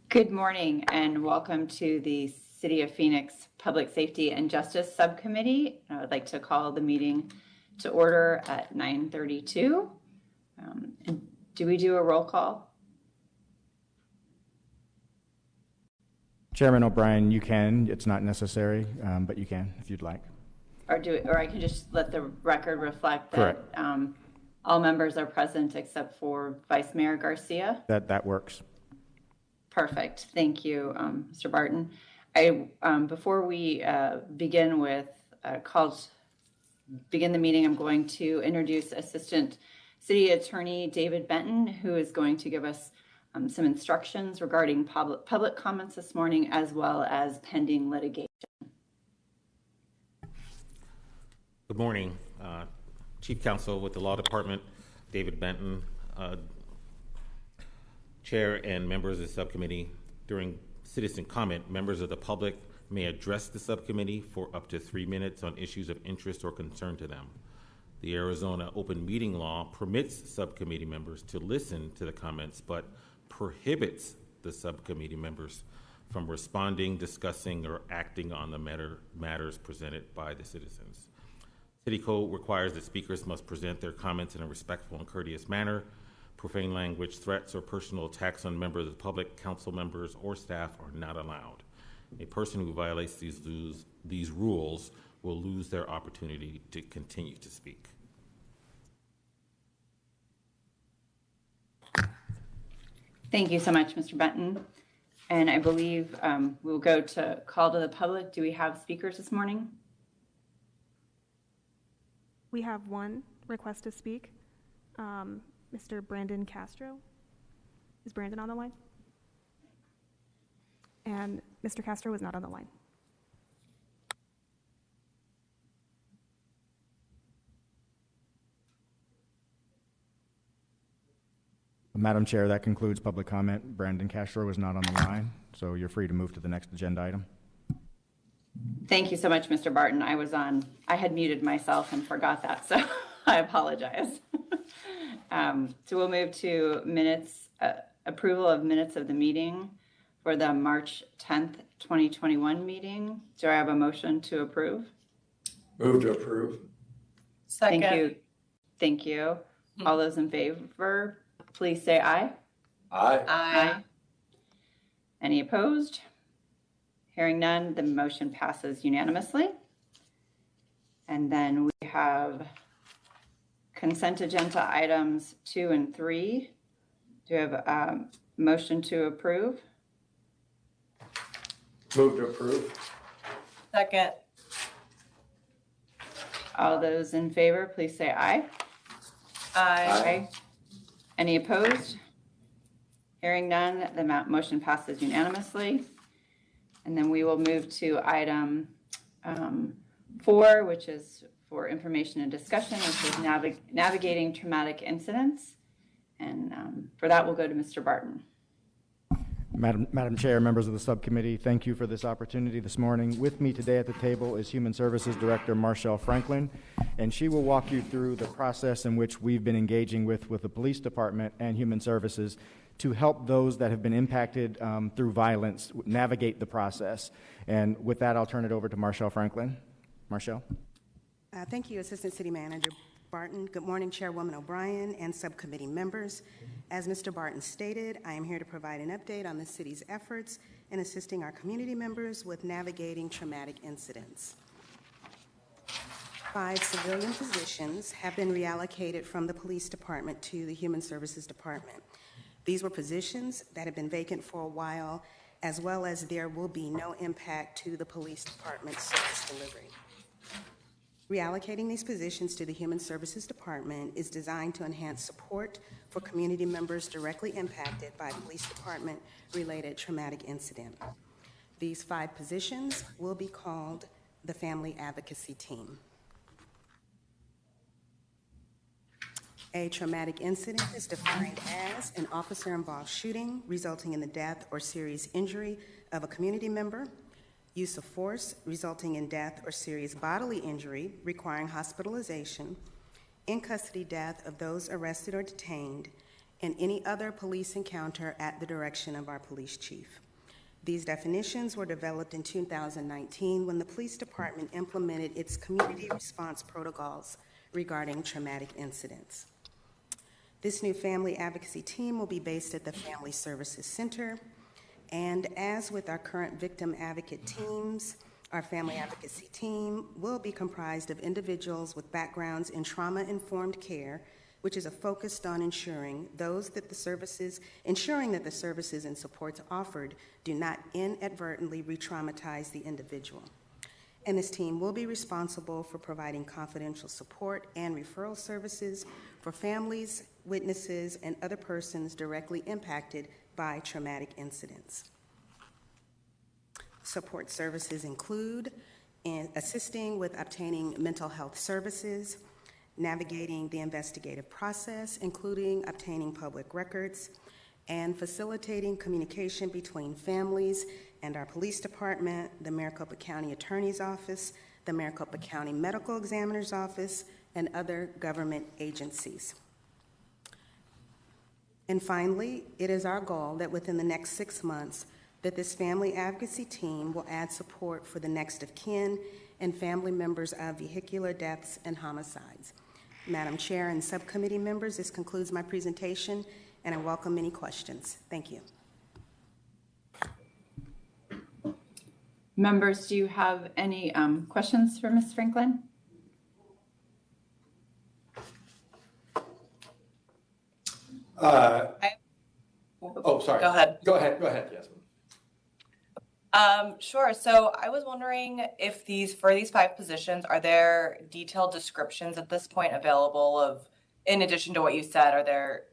Good morning and welcome to the City of Phoenix Public Safety and Justice Subcommittee. I would like to call the meeting to order at 9:32. Do we do a roll call? Chairman O'Brien, you can. It's not necessary, but you can if you'd like. Or I can just let the record reflect that all members are present except for Vice Mayor Garcia. That works. Perfect. Thank you, Mr. Barton. Before we begin the meeting, I'm going to introduce Assistant City Attorney David Benton, who is going to give us some instructions regarding public comments this morning, as well as pending litigation. Good morning, Chief Counsel with the Law Department, David Benton, Chair and members of the subcommittee. During citizen comment, members of the public may address the subcommittee for up to 3 minutes on issues of interest or concern to them. The Arizona open meeting law permits subcommittee members to listen to the comments, but prohibits the subcommittee members from responding, discussing, or acting on the matters presented by the citizens. City Code requires that speakers must present their comments in a respectful and courteous manner. Profane language, threats, or personal attacks on members of the public, council members, or staff are not allowed. A person who violates these rules will lose their opportunity to continue to speak. Thank you so much, Mr. Benton. And I believe we'll go to call to the public. Do we have speakers this morning? We have one request to speak. Mr. Brandon Castro. Is Brandon on the line? And Mr. Castro is not on the line. Madam Chair, that concludes public comment. Brandon Castro is not on the line, so you're free to move to the next agenda item. Thank you so much, Mr. Barton. I had muted myself and forgot that, so I apologize. So we'll move to minutes, approval of minutes of the meeting for the March 10th, 2021 meeting. Do I have a motion to approve? Move to approve. Second. Thank you. Thank you. All those in favor, please say aye. Aye. Aye. Any opposed? Hearing none, the motion passes unanimously. And then we have consent agenda items 2 and 3. Do you have a motion to approve? Move to approve. Second. All those in favor, please say aye. Aye. Any opposed? Hearing none, the motion passes unanimously. And then we will move to item 4, which is for information and discussion, which is navigating traumatic incidents. And for that, we'll go to Mr. Barton. Madam Chair, members of the subcommittee, thank you for this opportunity this morning. With me today at the table is Human Services Director Marshall Franklin, and she will walk you through the process in which we've been engaging with the police department and Human Services to help those that have been impacted through violence navigate the process. And with that, I'll turn it over to Marshall Franklin. Marshall. Thank you, Assistant City Manager Barton. Good morning, Chairwoman O'Brien and subcommittee members. As Mr. Barton stated, I am here to provide an update on the city's efforts in assisting our community members with navigating traumatic incidents. 5 civilian positions have been reallocated from the police department to the Human Services Department. These were positions that have been vacant for a while, as well as there will be no impact to the police department's service delivery. Reallocating these positions to the Human Services Department is designed to enhance support for community members directly impacted by police department-related traumatic incident. These 5 positions will be called the Family Advocacy Team. A traumatic incident is defined as an officer-involved shooting resulting in the death or serious injury of a community member, use of force resulting in death or serious bodily injury requiring hospitalization, in custody death of those arrested or detained, and any other police encounter at the direction of our police chief. These definitions were developed in 2019 when the police department implemented its community response protocols regarding traumatic incidents. This new family advocacy team will be based at the Family Services Center, and as with our current victim advocate teams, our family advocacy team will be comprised of individuals with backgrounds in trauma-informed care, which is focused on ensuring that the services and supports offered do not inadvertently re-traumatize the individual. And this team will be responsible for providing confidential support and referral services for families, witnesses, and other persons directly impacted by traumatic incidents. Support services include assisting with obtaining mental health services, navigating the investigative process, including obtaining public records, and facilitating communication between families and our police department, the Maricopa County Attorney's Office, the Maricopa County Medical Examiner's Office, and other government agencies. And finally, it is our goal that within the next 6 months, that this family advocacy team will add support for the next of kin and family members of vehicular deaths and homicides. Madam Chair and subcommittee members, this concludes my presentation, and I welcome any questions. Thank you. Members, do you have any questions for Ms. Franklin? Sorry. Go ahead. Go ahead, Yasmin. Sure. So I was wondering if for these 5 positions, are there detailed descriptions at this point available in addition to what you said, are there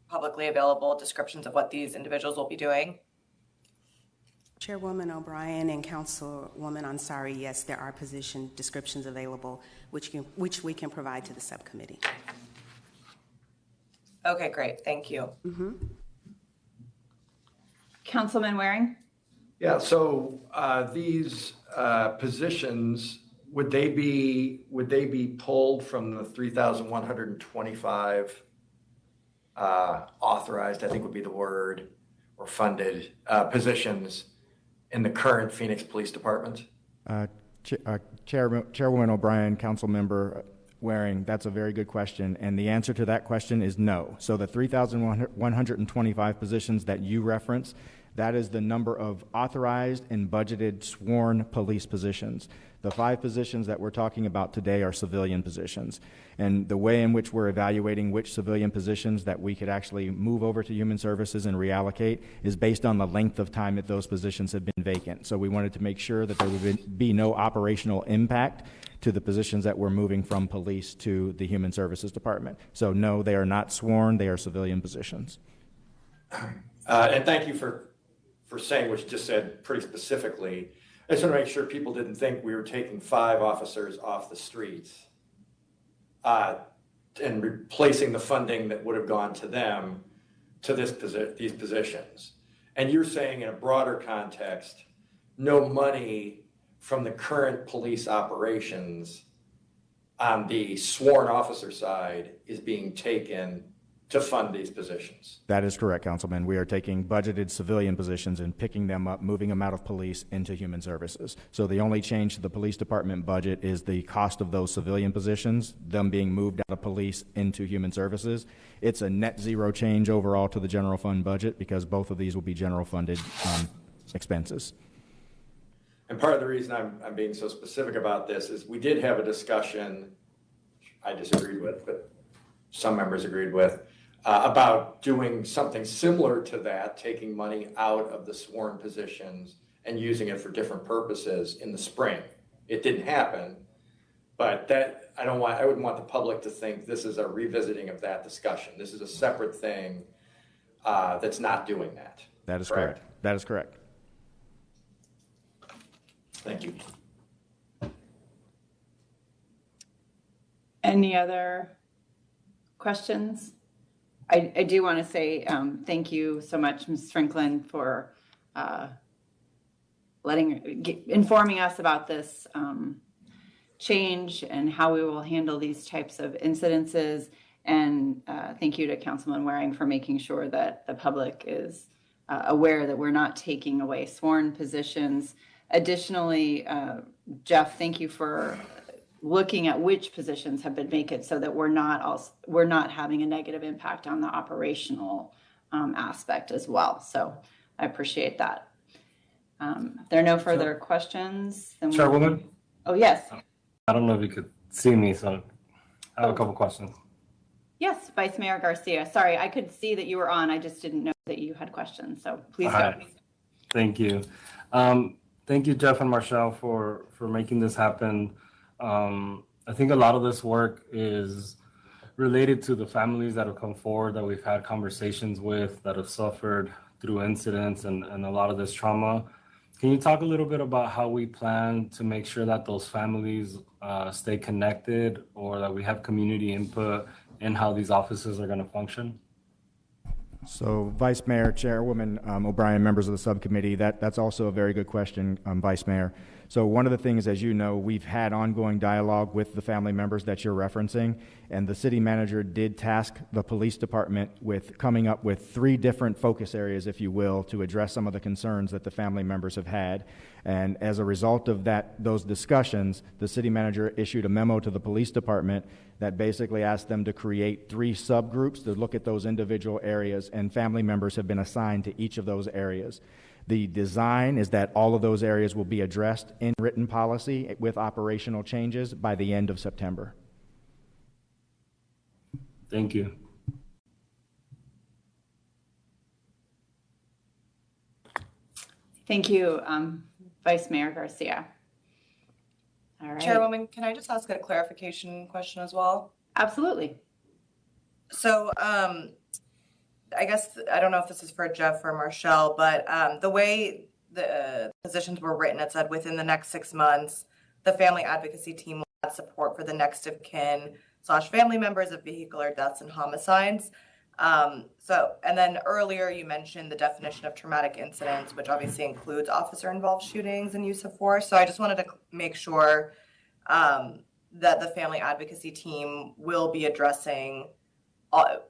publicly available descriptions of what these individuals will be doing? Chairwoman O'Brien and Councilwoman Ansari, yes, there are position descriptions available, which we can provide to the subcommittee. Okay, great. Thank you. Mm-hmm. Councilman Waring? Yeah, so these positions, would they be pulled from the 3,125 authorized, I think would be the word, or funded positions in the current Phoenix Police Department? Chairwoman O'Brien, Councilmember Waring, that's a very good question, and the answer to that question is no. So the 3,125 positions that you reference, that is the number of authorized and budgeted sworn police positions. The 5 positions that we're talking about today are civilian positions. And the way in which we're evaluating which civilian positions that we could actually move over to Human Services and reallocate is based on the length of time that those positions have been vacant. So we wanted to make sure that there would be no operational impact to the positions that we're moving from police to the Human Services Department. So no, they are not sworn, they are civilian positions. And thank you for saying what you just said pretty specifically. I just want to make sure people didn't think we were taking 5 officers off the streets and replacing the funding that would have gone to them to these positions. And you're saying in a broader context, no money from the current police operations on the sworn officer side is being taken to fund these positions. That is correct, Councilman. We are taking budgeted civilian positions and picking them up, moving them out of police into Human Services. So the only change to the police department budget is the cost of those civilian positions, them being moved out of police into Human Services. It's a net zero change overall to the general fund budget because both of these will be general funded expenses. And part of the reason I'm being so specific about this is we did have a discussion I disagreed with, but some members agreed with, about doing something similar to that, taking money out of the sworn positions and using it for different purposes in the spring. It didn't happen, but I wouldn't want the public to think this is a revisiting of that discussion. This is a separate thing that's not doing that. That is correct. That is correct. Thank you. Any other questions? I do want to say thank you so much, Ms. Franklin, for informing us about this change and how we will handle these types of incidences, And thank you to Councilman Waring for making sure that the public is aware that we're not taking away sworn positions. Additionally, Jeff, thank you for looking at which positions have been vacant so that we're not having a negative impact on the operational aspect as well. So I appreciate that. If there are no further questions, then Chairwoman? Oh, yes. I don't know if you could see me, so I have a couple questions. Yes, Vice Mayor Garcia. Sorry, I could see that you were on. I just didn't know that you had questions. So please go. Right. Thank you. Thank you, Jeff and Marshall, for making this happen. I think a lot of this work is related to the families that have come forward that we've had conversations with that have suffered through incidents and a lot of this trauma. Can you talk a little bit about how we plan to make sure that those families stay connected, or that we have community input in how these offices are going to function? So Vice Mayor, Chairwoman O'Brien, members of the subcommittee, that's also a very good question, Vice Mayor. So one of the things, as you know, we've had ongoing dialogue with the family members that you're referencing, and the city manager did task the police department with coming up with 3 different focus areas, if you will, to address some of the concerns that the family members have had. And as a result of those discussions, the city manager issued a memo to the police department that basically asked them to create 3 subgroups to look at those individual areas, and family members have been assigned to each of those areas. The design is that all of those areas will be addressed in written policy with operational changes by the end of September. Thank you. Thank you, Vice Mayor Garcia. All right. Chairwoman, can I just ask a clarification question as well? Absolutely. So I guess, I don't know if this is for Jeff or Marshall, but the way the positions were written, it said within the next 6 months, the family advocacy team will add support for the next of kin / family members of vehicular deaths and homicides. And then earlier you mentioned the definition of traumatic incidents, which obviously includes officer-involved shootings and use of force. So I just wanted to make sure that the family advocacy team will be addressing,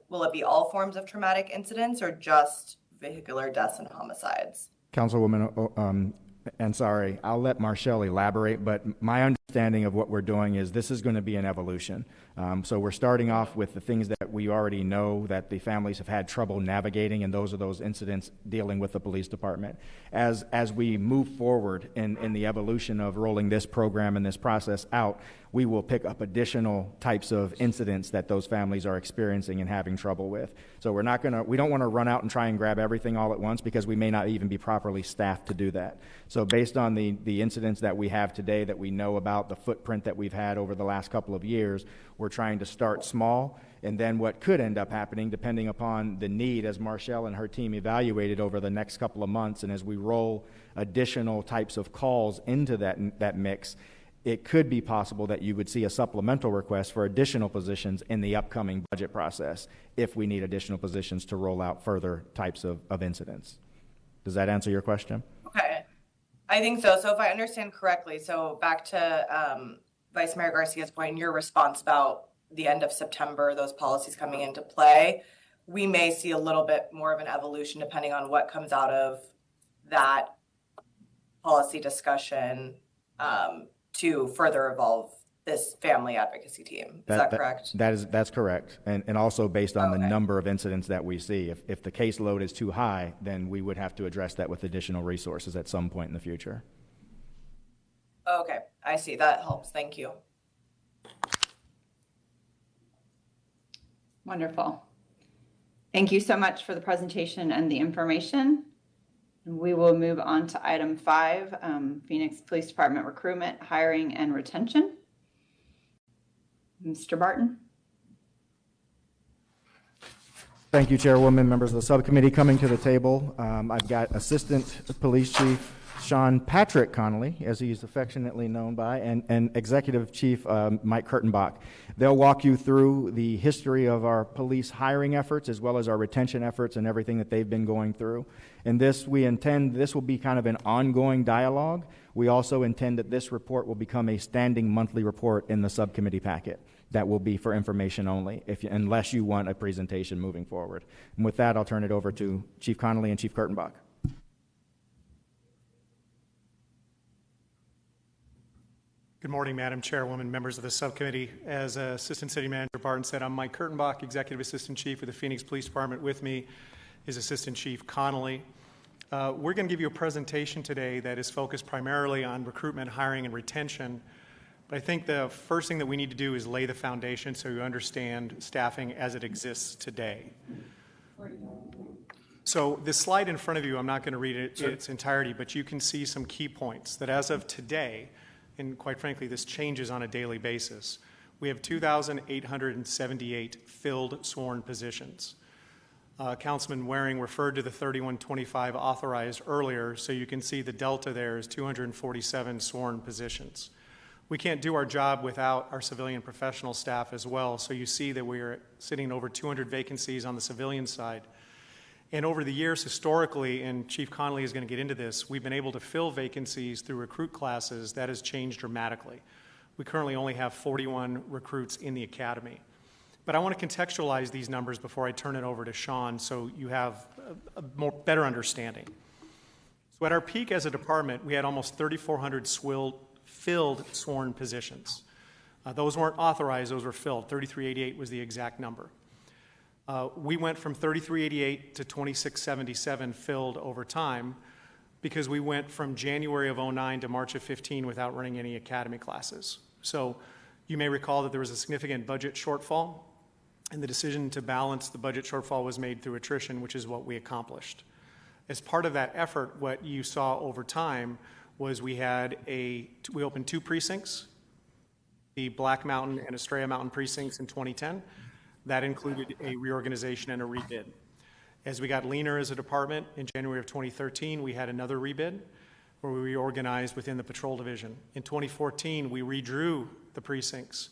will it be all forms of traumatic incidents or just vehicular deaths and homicides? Councilwoman Ansari, I'll let Marshall elaborate, but my understanding of what we're doing is this is going to be an evolution. So we're starting off with the things that we already know that the families have had trouble navigating, and those are those incidents dealing with the police department. As we move forward in the evolution of rolling this program and this process out, we will pick up additional types of incidents that those families are experiencing and having trouble with. So we don't want to run out and try and grab everything all at once, because we may not even be properly staffed to do that. So based on the incidents that we have today, that we know about, the footprint that we've had over the last couple of years, we're trying to start small, and then what could end up happening, depending upon the need, as Marshall and her team evaluated over the next couple of months, and as we roll additional types of calls into that mix, it could be possible that you would see a supplemental request for additional positions in the upcoming budget process if we need additional positions to roll out further types of incidents. Does that answer your question? Okay, I think so. So if I understand correctly, so back to Vice Mayor Garcia's point, your response about the end of September, those policies coming into play, we may see a little bit more of an evolution depending on what comes out of that policy discussion to further evolve this family advocacy team. Is that correct? That's correct. And also based on the number of incidents that we see. If the caseload is too high, then we would have to address that with additional resources at some point in the future. Okay, I see. That helps. Thank you. Wonderful. Thank you so much for the presentation and the information. We will move on to item 5, Phoenix Police Department recruitment, hiring, and retention. Mr. Barton. Thank you, Chairwoman, members of the subcommittee. Coming to the table, I've got Assistant Police Chief Sean Patrick Connolly, as he's affectionately known by, and Executive Chief Mike Kurtenbach. They'll walk you through the history of our police hiring efforts as well as our retention efforts and everything that they've been going through. And this will be kind of an ongoing dialogue. We also intend that this report will become a standing monthly report in the subcommittee packet. that will be for information only, unless you want a presentation moving forward. And with that, I'll turn it over to Chief Connolly and Chief Kurtenbach. Good morning, Madam Chairwoman, members of the subcommittee. As Assistant City Manager Barton said, I'm Mike Kurtenbach, Executive Assistant Chief of the Phoenix Police Department. With me is Assistant Chief Connolly. We're going to give you a presentation today that is focused primarily on recruitment, hiring, and retention. But I think the first thing that we need to do is lay the foundation so you understand staffing as it exists today. So this slide in front of you, I'm not going to read it in its entirety, but you can see some key points that as of today, and quite frankly, this changes on a daily basis, we have 2,878 filled sworn positions. Councilman Waring referred to the 3125 authorized earlier, so you can see the delta there is 247 sworn positions. We can't do our job without our civilian professional staff as well, so you see that we are sitting over 200 vacancies on the civilian side. And over the years, historically, and Chief Connolly is going to get into this, we've been able to fill vacancies through recruit classes. That has changed dramatically. We currently only have 41 recruits in the academy. But I want to contextualize these numbers before I turn it over to Sean so you have a better understanding. So at our peak as a department, we had almost 3,400 filled sworn positions. Those weren't authorized, those were filled. 3,388 was the exact number. We went from 3,388 to 2,677 filled over time because we went from January of 09 to March of 15 without running any academy classes. So you may recall that there was a significant budget shortfall, and the decision to balance the budget shortfall was made through attrition, which is what we accomplished. As part of that effort, what you saw over time was we opened 2 precincts, the Black Mountain and Estrella Mountain precincts in 2010. That included a reorganization and a rebid. As we got leaner as a department in January of 2013, we had another rebid where we reorganized within the patrol division. In 2014, we redrew the precincts,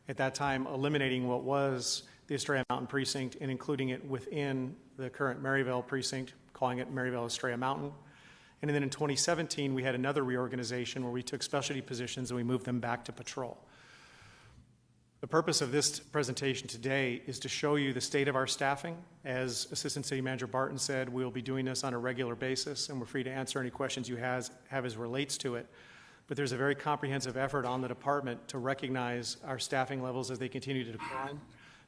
at that time eliminating what was the Estrella Mountain precinct and including it within the current Maryvale precinct, calling it Maryvale Estrella Mountain. And then in 2017, we had another reorganization where we took specialty positions and we moved them back to patrol. The purpose of this presentation today is to show you the state of our staffing. As Assistant City Manager Barton said, we'll be doing this on a regular basis, and we're free to answer any questions you have as relates to it. But there's a very comprehensive effort on the department to recognize our staffing levels as they continue to decline,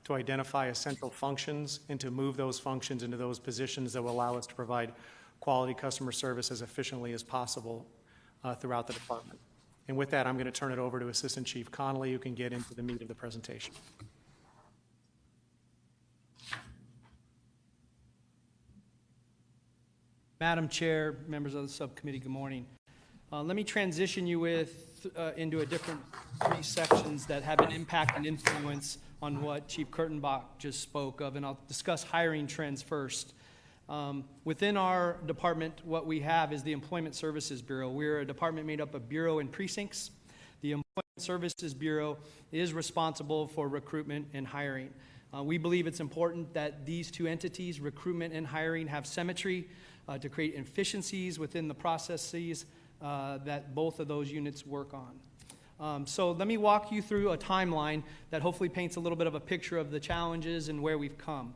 to identify essential functions, and to move those functions into those positions that will allow us to provide quality customer service as efficiently as possible throughout the department. And with that, I'm going to turn it over to Assistant Chief Connolly, who can get into the meat of the presentation. Madam Chair, members of the subcommittee, good morning. Let me transition you into a different 3 sections that have an impact and influence on what Chief Kurtenbach just spoke of, and I'll discuss hiring trends first. Within our department, what we have is the Employment Services Bureau. We're a department made up of bureau and precincts. The Employment Services Bureau is responsible for recruitment and hiring. We believe it's important that these 2 entities, recruitment and hiring, have symmetry to create efficiencies within the processes that both of those units work on. So let me walk you through a timeline that hopefully paints a little bit of a picture of the challenges and where we've come.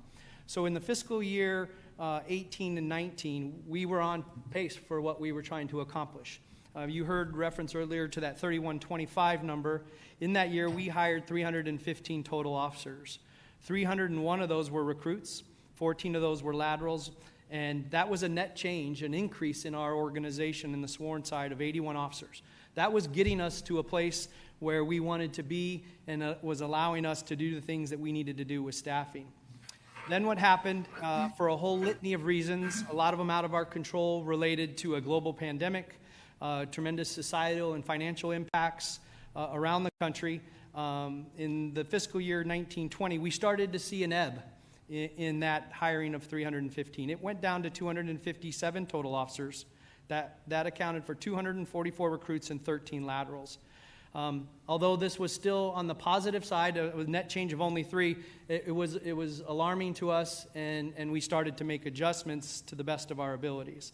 So in the fiscal year 18 and 19, we were on pace for what we were trying to accomplish. You heard reference earlier to that 3125 number. In that year, we hired 315 total officers. 301 of those were recruits, 14 of those were laterals, and that was a net change, an increase in our organization in the sworn side of 81 officers. That was getting us to a place where we wanted to be and was allowing us to do the things that we needed to do with staffing. Then what happened, for a whole litany of reasons, a lot of them out of our control, related to a global pandemic, tremendous societal and financial impacts around the country. In the fiscal year 1920, we started to see an ebb in that hiring of 315. It went down to 257 total officers. That accounted for 244 recruits and 13 laterals. Although this was still on the positive side, a net change of only 3, it was alarming to us, and we started to make adjustments to the best of our abilities.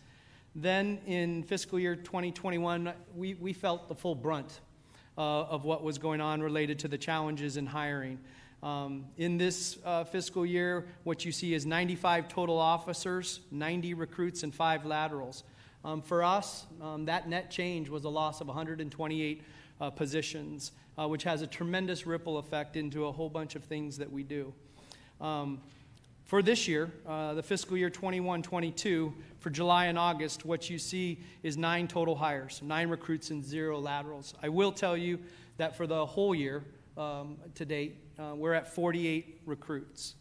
Then in fiscal year 2021, we felt the full brunt of what was going on related to the challenges in hiring. In this fiscal year, what you see is 95 total officers, 90 recruits, and 5 laterals. For us, that net change was a loss of 128 positions, which has a tremendous ripple effect into a whole bunch of things that we do. For this year, the fiscal year 21-22, for July and August, what you see is 9 total hires, 9 recruits and 0 laterals. I will tell you that for the whole year to date, we're at 48 recruits.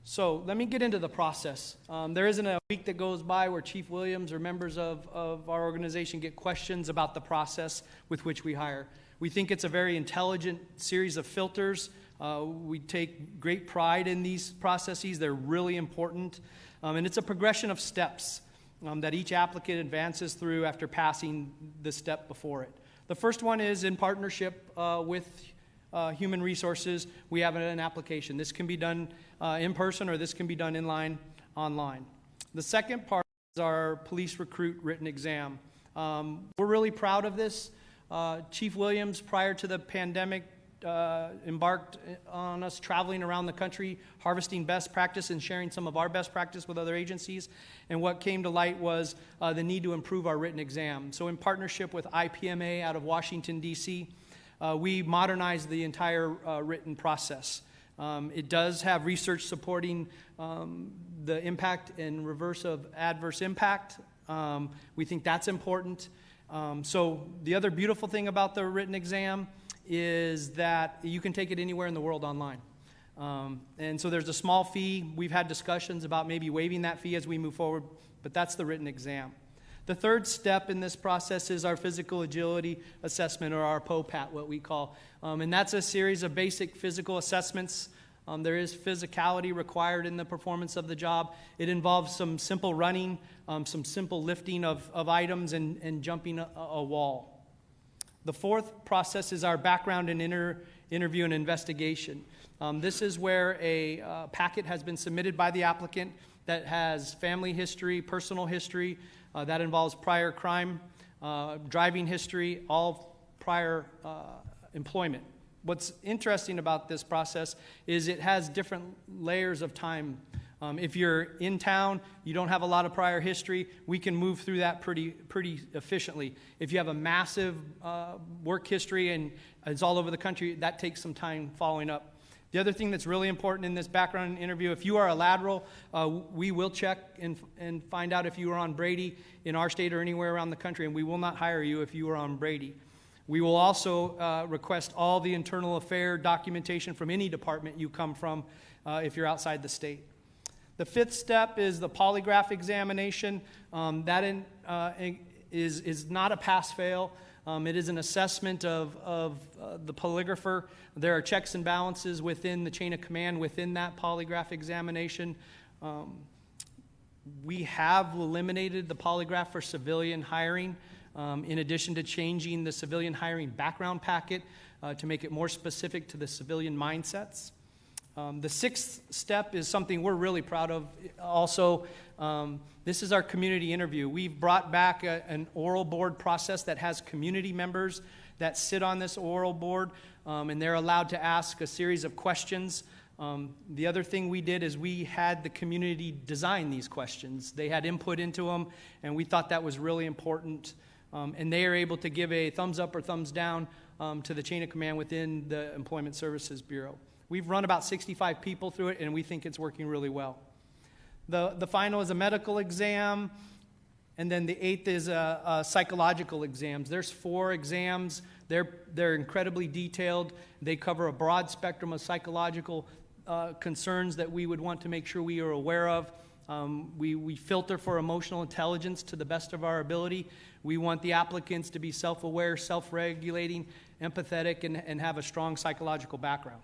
So let me get into the process. There isn't a week that goes by where Chief Williams or members of our organization get questions about the process with which we hire. We think it's a very intelligent series of filters. We take great pride in these processes. They're really important. And it's a progression of steps that each applicant advances through after passing the step before it. The first one is in partnership with Human Resources. We have an application. This can be done in person or this can be done online. The second part is our police recruit written exam. We're really proud of this. Chief Williams, prior to the pandemic, embarked on us traveling around the country, harvesting best practice and sharing some of our best practice with other agencies. And what came to light was the need to improve our written exam. So in partnership with IPMA out of Washington, D.C., we modernized the entire written process. It does have research supporting the impact and reverse of adverse impact. We think that's important. So the other beautiful thing about the written exam is that you can take it anywhere in the world online. And so there's a small fee. We've had discussions about maybe waiving that fee as we move forward, but that's the written exam. The third step in this process is our physical agility assessment, or our POPAT, what we call. And that's a series of basic physical assessments. There is physicality required in the performance of the job. It involves some simple running, some simple lifting of items, and jumping a wall. The fourth process is our background and interview and investigation. This is where a packet has been submitted by the applicant that has family history, personal history, that involves prior crime, driving history, all prior employment. What's interesting about this process is it has different layers of time. If you're in town, you don't have a lot of prior history, we can move through that pretty efficiently. If you have a massive work history and it's all over the country, that takes some time following up. The other thing that's really important in this background interview, if you are a lateral, we will check and find out if you are on Brady in our state or anywhere around the country, and we will not hire you if you are on Brady. We will also request all the internal affair documentation from any department you come from if you're outside the state. The fifth step is the polygraph examination. That is not a pass-fail. It is an assessment of the polygrapher. There are checks and balances within the chain of command within that polygraph examination. We have eliminated the polygraph for civilian hiring, in addition to changing the civilian hiring background packet to make it more specific to the civilian mindsets. The sixth step is something we're really proud of also. This is our community interview. We've brought back an oral board process that has community members that sit on this oral board, and they're allowed to ask a series of questions. The other thing we did is we had the community design these questions. They had input into them, and we thought that was really important. And they are able to give a thumbs up or thumbs down to the chain of command within the Employment Services Bureau. We've run about 65 people through it, and we think it's working really well. The final is a medical exam, and then the eighth is a psychological exams. There's 4 exams. They're incredibly detailed. They cover a broad spectrum of psychological concerns that we would want to make sure we are aware of. We filter for emotional intelligence to the best of our ability. We want the applicants to be self-aware, self-regulating, empathetic, and have a strong psychological background.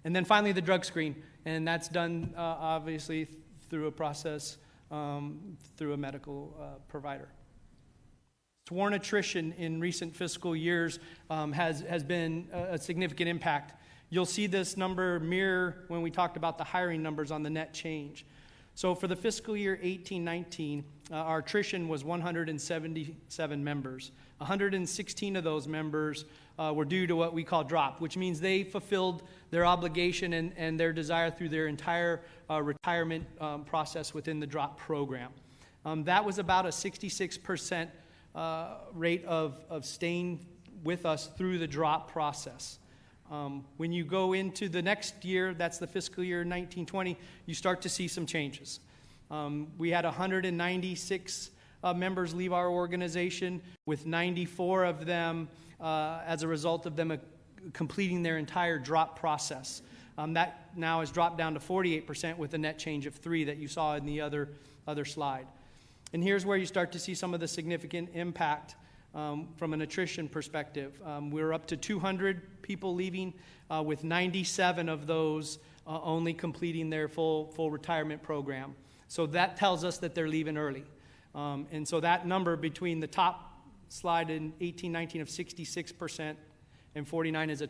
And then finally, the drug screen, and that's done obviously through a process, through a medical provider. Sworn attrition in recent fiscal years has been a significant impact. You'll see this number mirror when we talked about the hiring numbers on the net change. So for the fiscal year 18-19, our attrition was 177 members. 116 of those members were due to what we call drop, which means they fulfilled their obligation and their desire through their entire retirement process within the drop program. That was about a 66% rate of staying with us through the drop process. When you go into the next year, that's the fiscal year 1920, you start to see some changes. We had 196 members leave our organization, with 94 of them as a result of them completing their entire drop process. That now has dropped down to 48% with a net change of 3 that you saw in the other slide. And here's where you start to see some of the significant impact from an attrition perspective. We're up to 200 people leaving, with 97 of those only completing their full retirement program. So that tells us that they're leaving early. And so that number between the top slide in 18-19 of 66% and 49 is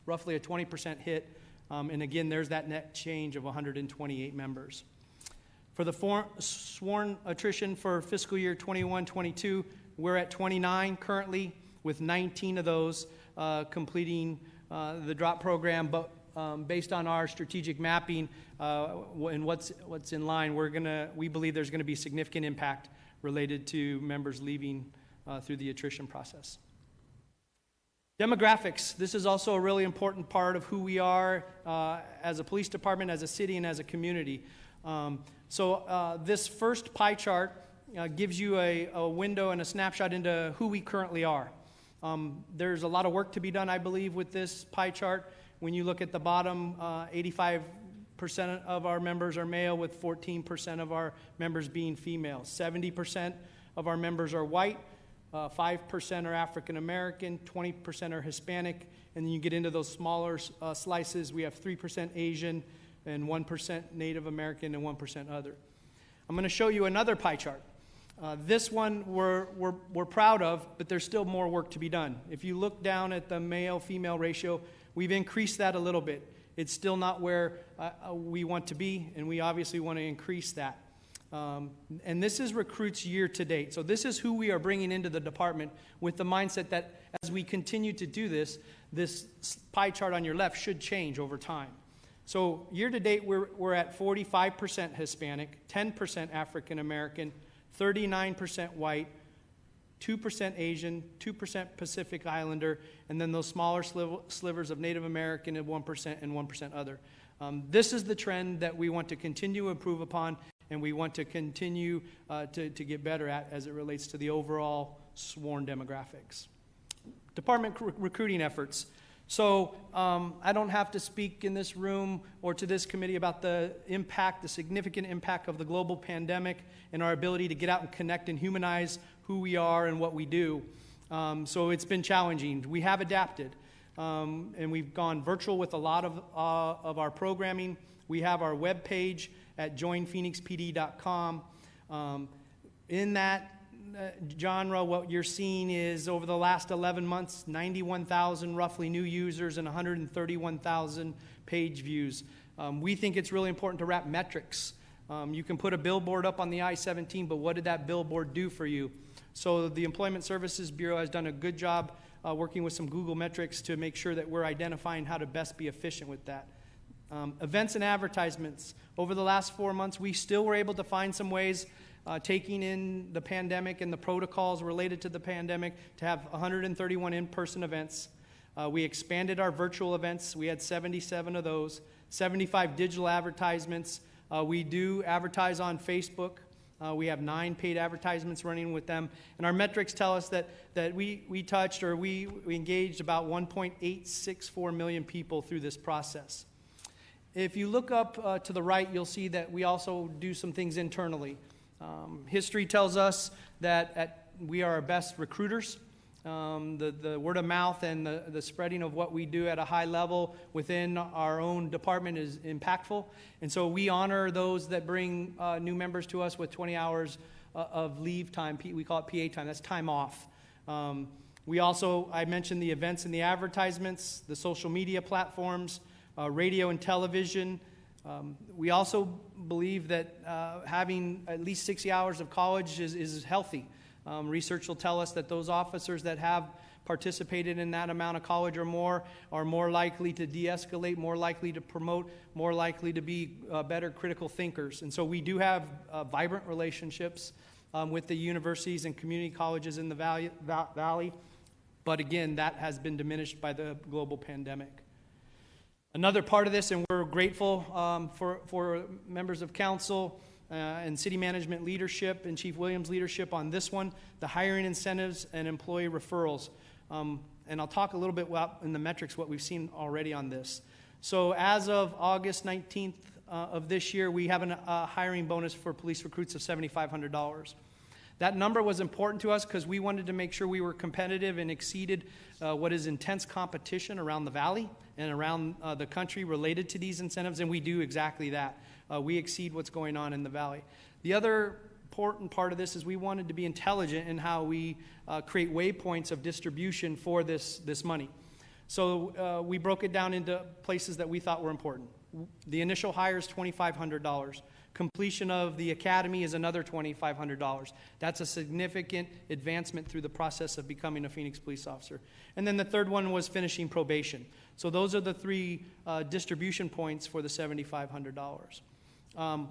roughly a 20% hit. And again, there's that net change of 128 members. For the sworn attrition for fiscal year 21-22, we're at 29 currently, with 19 of those completing the drop program. But based on our strategic mapping and what's in line, we believe there's going to be significant impact related to members leaving through the attrition process. Demographics. This is also a really important part of who we are as a police department, as a city, and as a community. So this first pie chart gives you a window and a snapshot into who we currently are. There's a lot of work to be done, I believe, with this pie chart. When you look at the bottom, 85% of our members are male, with 14% of our members being female. 70% of our members are white, 5% are African American, 20% are Hispanic, and then you get into those smaller slices. We have 3% Asian, and 1% Native American, and 1% other. I'm going to show you another pie chart. This one we're proud of, but there's still more work to be done. If you look down at the male-female ratio, we've increased that a little bit. It's still not where we want to be, and we obviously want to increase that. And this is recruits year to date. So this is who we are bringing into the department, with the mindset that as we continue to do this pie chart on your left should change over time. So year to date, we're at 45% Hispanic, 10% African American, 39% white, 2% Asian, 2% Pacific Islander, and then those smaller slivers of Native American at 1% and 1% other. This is the trend that we want to continue to improve upon, and we want to continue to get better at as it relates to the overall sworn demographics. Department recruiting efforts. So I don't have to speak in this room or to this committee about the significant impact of the global pandemic and our ability to get out and connect and humanize who we are and what we do. So it's been challenging. We have adapted, and we've gone virtual with a lot of our programming. We have our webpage at joinphoenixpd.com. In that genre, what you're seeing is over the last 11 months, 91,000 roughly new users and 131,000 page views. We think it's really important to wrap metrics. You can put a billboard up on the I-17, but what did that billboard do for you? So the Employment Services Bureau has done a good job working with some Google metrics to make sure that we're identifying how to best be efficient with that. Events and advertisements. Over the last 4 months, we still were able to find some ways, taking in the pandemic and the protocols related to the pandemic, to have 131 in-person events. We expanded our virtual events. We had 77 of those. 75 digital advertisements. We do advertise on Facebook. We have 9 paid advertisements running with them. And our metrics tell us that we touched, or we engaged about 1.864 million people through this process. If you look up to the right, you'll see that we also do some things internally. History tells us that we are our best recruiters. The word of mouth and the spreading of what we do at a high level within our own department is impactful. And so we honor those that bring new members to us with 20 hours of leave time. We call it PA time. That's time off. We also, I mentioned the events and the advertisements, the social media platforms, radio and television, We also believe that having at least 60 hours of college is healthy. Research will tell us that those officers that have participated in that amount of college or more are more likely to de-escalate, more likely to promote, more likely to be better critical thinkers. And so we do have vibrant relationships with the universities and community colleges in the Valley. But again, that has been diminished by the global pandemic. Another part of this, and we're grateful for members of council and city management leadership and Chief Williams' leadership on this one, the hiring incentives and employee referrals. And I'll talk a little bit about in the metrics what we've seen already on this. So as of August 19th of this year, we have a hiring bonus for police recruits of $7,500. That number was important to us because we wanted to make sure we were competitive and exceeded what is intense competition around the Valley and around the country related to these incentives, and we do exactly that. We exceed what's going on in the Valley. The other important part of this is we wanted to be intelligent in how we create waypoints of distribution for this money. So we broke it down into places that we thought were important. The initial hire is $2,500. Completion of the academy is another $2,500. That's a significant advancement through the process of becoming a Phoenix police officer. And then the third one was finishing probation. So those are the three distribution points for the $7,500.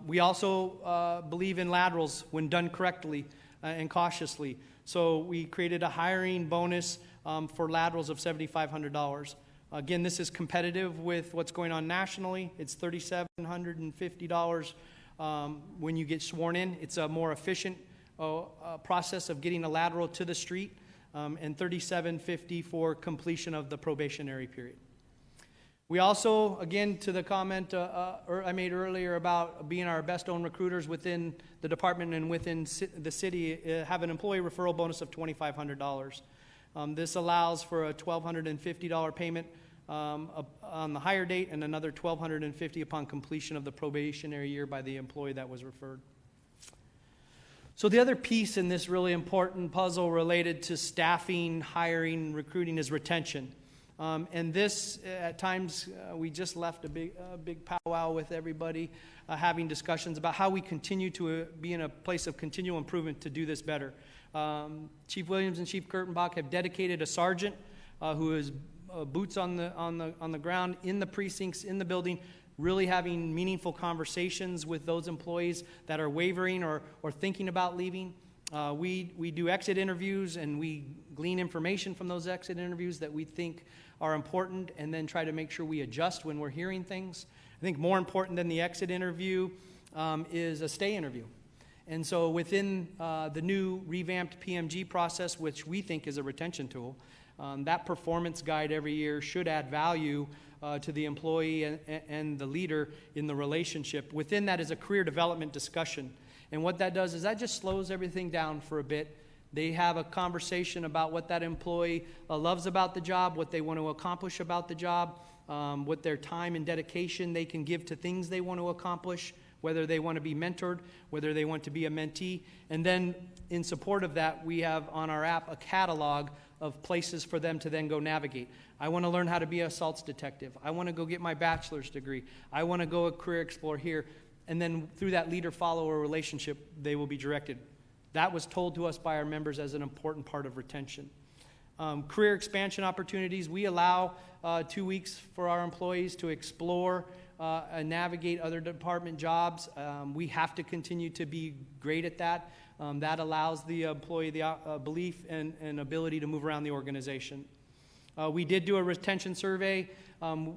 We also believe in laterals when done correctly and cautiously. So we created a hiring bonus for laterals of $7,500. Again, this is competitive with what's going on nationally. It's $3,750 when you get sworn in. It's a more efficient process of getting a lateral to the street, and $3,750 for completion of the probationary period. We also, again, to the comment I made earlier about being our best owned recruiters within the department and within the city, have an employee referral bonus of $2,500. This allows for a $1,250 payment on the hire date and another $1,250 upon completion of the probationary year by the employee that was referred. So the other piece in this really important puzzle related to staffing, hiring, recruiting is retention. And this, at times, we just left a big powwow with everybody, having discussions about how we continue to be in a place of continual improvement to do this better. Chief Williams and Chief Kurtenbach have dedicated a sergeant who is boots on the ground in the precincts, in the building, really having meaningful conversations with those employees that are wavering or thinking about leaving. We do exit interviews, and we glean information from those exit interviews that we think are important, and then try to make sure we adjust when we're hearing things. I think more important than the exit interview is a stay interview. And so within the new revamped PMG process, which we think is a retention tool, that performance guide every year should add value to the employee and the leader in the relationship. Within that is a career development discussion. And what that does is that just slows everything down for a bit. They have a conversation about what that employee loves about the job, what they want to accomplish about the job, what their time and dedication they can give to things they want to accomplish, whether they want to be mentored, whether they want to be a mentee. And then in support of that, we have on our app a catalog of places for them to then go navigate. I want to learn how to be an assaults detective. I want to go get my bachelor's degree. I want to go a career explore here. And then through that leader-follower relationship, they will be directed. That was told to us by our members as an important part of retention. Career expansion opportunities, we allow 2 weeks for our employees to explore and navigate other department jobs. We have to continue to be great at that. That allows the employee the belief and ability to move around the organization. We did do a retention survey.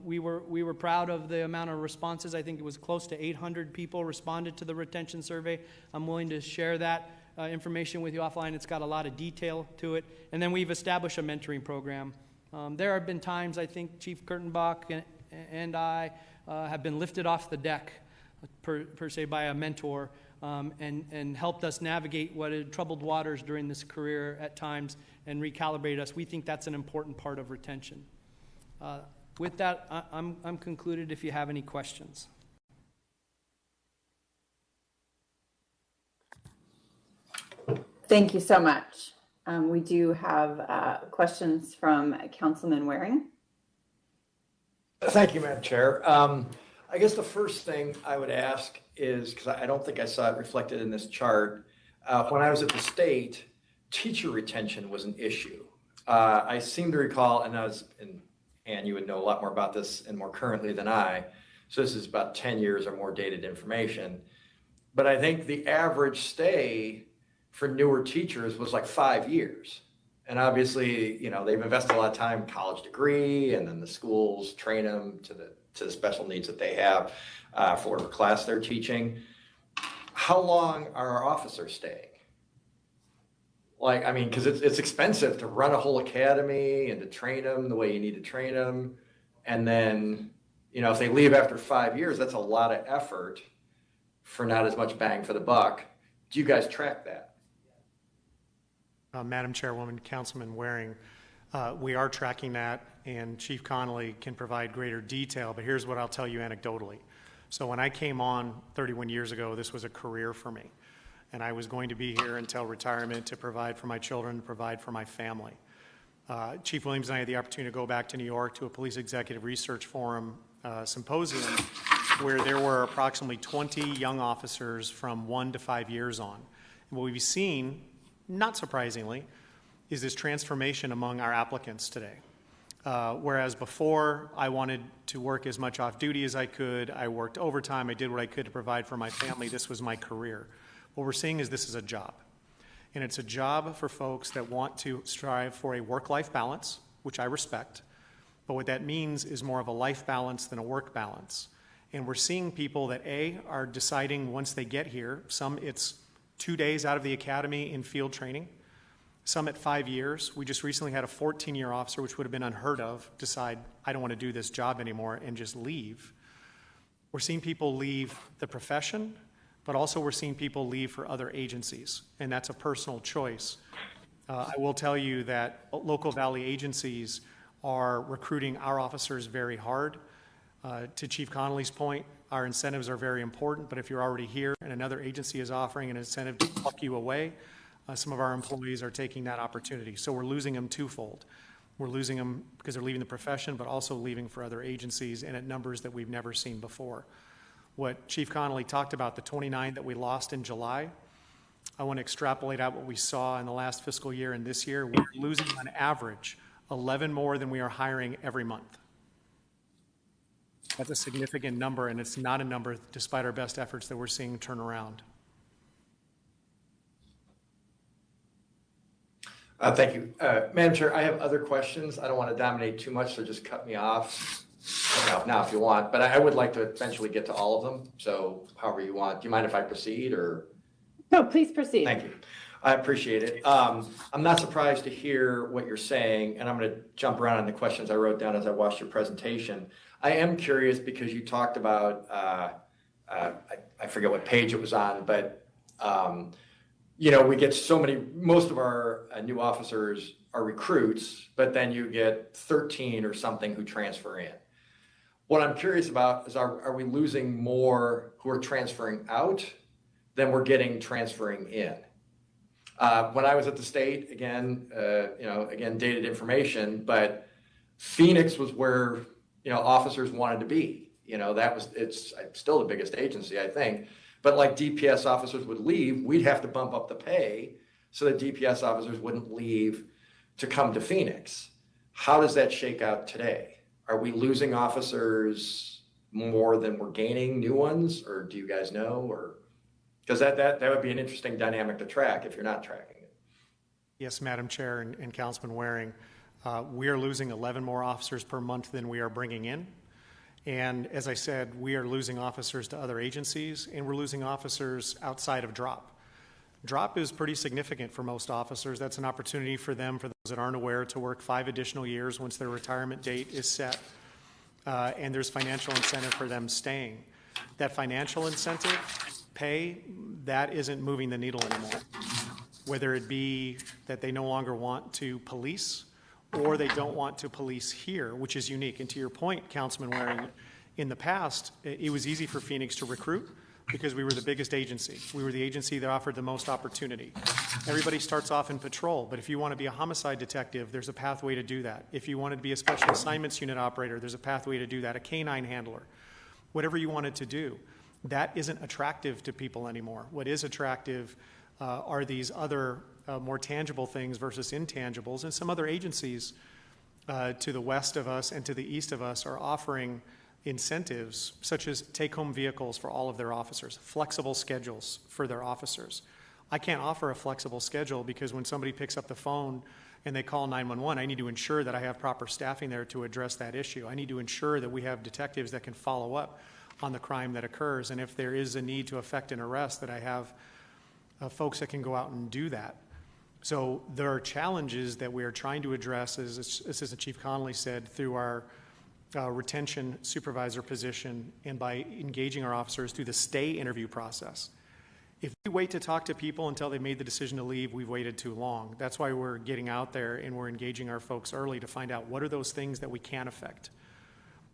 We were proud of the amount of responses. I think it was close to 800 people responded to the retention survey. I'm willing to share that information with you offline. It's got a lot of detail to it. And then we've established a mentoring program. There have been times, I think, Chief Kurtenbach and I have been lifted off the deck, per se, by a mentor, and helped us navigate what had troubled waters during this career at times and recalibrate us. We think that's an important part of retention. With that, I'm concluded if you have any questions. Thank you so much. We do have questions from Councilman Waring. Thank you, Madam Chair. I guess the first thing I would ask is, because I don't think I saw it reflected in this chart, when I was at the state, teacher retention was an issue. I seem to recall, and Ann, you would know a lot more about this and more currently than I, so this is about 10 years or more dated information. But I think the average stay for newer teachers was like 5 years. And obviously, you know, they've invested a lot of time, college degree, and then the schools train them to the special needs that they have for whatever class they're teaching. How long are our officers staying? Like, I mean, because it's expensive to run a whole academy and to train them the way you need to train them. And then, you know, if they leave after 5 years, that's a lot of effort for not as much bang for the buck. Do you guys track that? Madam Chairwoman, Councilman Waring, we are tracking that, and Chief Connolly can provide greater detail, but here's what I'll tell you anecdotally. So when I came on 31 years ago, this was a career for me, and I was going to be here until retirement to provide for my children, to provide for my family. Chief Williams and I had the opportunity to go back to New York to a Police Executive Research Forum symposium where there were approximately 20 young officers from 1 to 5 years on. And what we've seen, not surprisingly, is this transformation among our applicants today. Whereas before, I wanted to work as much off duty as I could, I worked overtime, I did what I could to provide for my family, this was my career. What we're seeing is this is a job. And it's a job for folks that want to strive for a work-life balance, which I respect. But what that means is more of a life balance than a work balance. And we're seeing people that, A, are deciding once they get here, some it's 2 days out of the academy in field training, some at 5 years. We just recently had a 14-year officer, which would have been unheard of, decide, I don't want to do this job anymore and just leave. We're seeing people leave the profession, but also we're seeing people leave for other agencies, and that's a personal choice. I will tell you that local valley agencies are recruiting our officers very hard. To Chief Connolly's point, our incentives are very important, but if you're already here and another agency is offering an incentive to pluck you away, some of our employees are taking that opportunity. So we're losing them twofold. We're losing them because they're leaving the profession, but also leaving for other agencies and at numbers that we've never seen before. What Chief Connolly talked about, the 29 that we lost in July, I want to extrapolate out what we saw in the last fiscal year and this year. We're losing on average 11 more than we are hiring every month. That's a significant number, and it's not a number, despite our best efforts, that we're seeing turn around. Thank you. Madam Chair, I have other questions. I don't want to dominate too much, so just cut me off now if you want. But I would like to eventually get to all of them, so however you want. Do you mind if I proceed, or? No, please proceed. Thank you. I appreciate it. I'm not surprised to hear what you're saying, and I'm going to jump around on the questions I wrote down as I watched your presentation. I am curious because you talked about, I forget what page it was on, but you know, we get most of our new officers are recruits, but then you get 13 or something who transfer in. What I'm curious about is, are we losing more who are transferring out than we're getting transferring in? When I was at the state, again, dated information, but Phoenix was where, you know, officers wanted to be. You know, it's still the biggest agency, I think. But like DPS officers would leave, we'd have to bump up the pay so that DPS officers wouldn't leave to come to Phoenix. How does that shake out today? Are we losing officers more than we're gaining new ones, or do you guys know? Or because that would be an interesting dynamic to track if you're not tracking it. Yes, Madam Chair and Councilman Waring, we are losing 11 more officers per month than we are bringing in. And as I said, we are losing officers to other agencies, and we're losing officers outside of DROP. DROP is pretty significant for most officers. That's an opportunity for them, for those that aren't aware, to work 5 additional years once their retirement date is set. And there's financial incentive for them staying. That financial incentive, pay, that isn't moving the needle anymore. Whether it be that they no longer want to police, or they don't want to police here, which is unique. And to your point, Councilman Waring, in the past, it was easy for Phoenix to recruit because we were the biggest agency. We were the agency that offered the most opportunity. Everybody starts off in patrol, but if you want to be a homicide detective, there's a pathway to do that. If you wanted to be a special assignments unit operator, there's a pathway to do that, a canine handler. whatever you wanted to do. That isn't attractive to people anymore. What is attractive are these other more tangible things versus intangibles. And some other agencies to the west of us and to the east of us are offering incentives such as take-home vehicles for all of their officers, flexible schedules for their officers. I can't offer a flexible schedule because when somebody picks up the phone and they call 911, I need to ensure that I have proper staffing there to address that issue. I need to ensure that we have detectives that can follow up on the crime that occurs, and if there is a need to effect an arrest, that I have folks that can go out and do that. So there are challenges that we are trying to address, as Assistant Chief Connolly said, through our retention supervisor position and by engaging our officers through the stay interview process. If we wait to talk to people until they made the decision to leave, we've waited too long. That's why we're getting out there and we're engaging our folks early to find out what are those things that we can affect.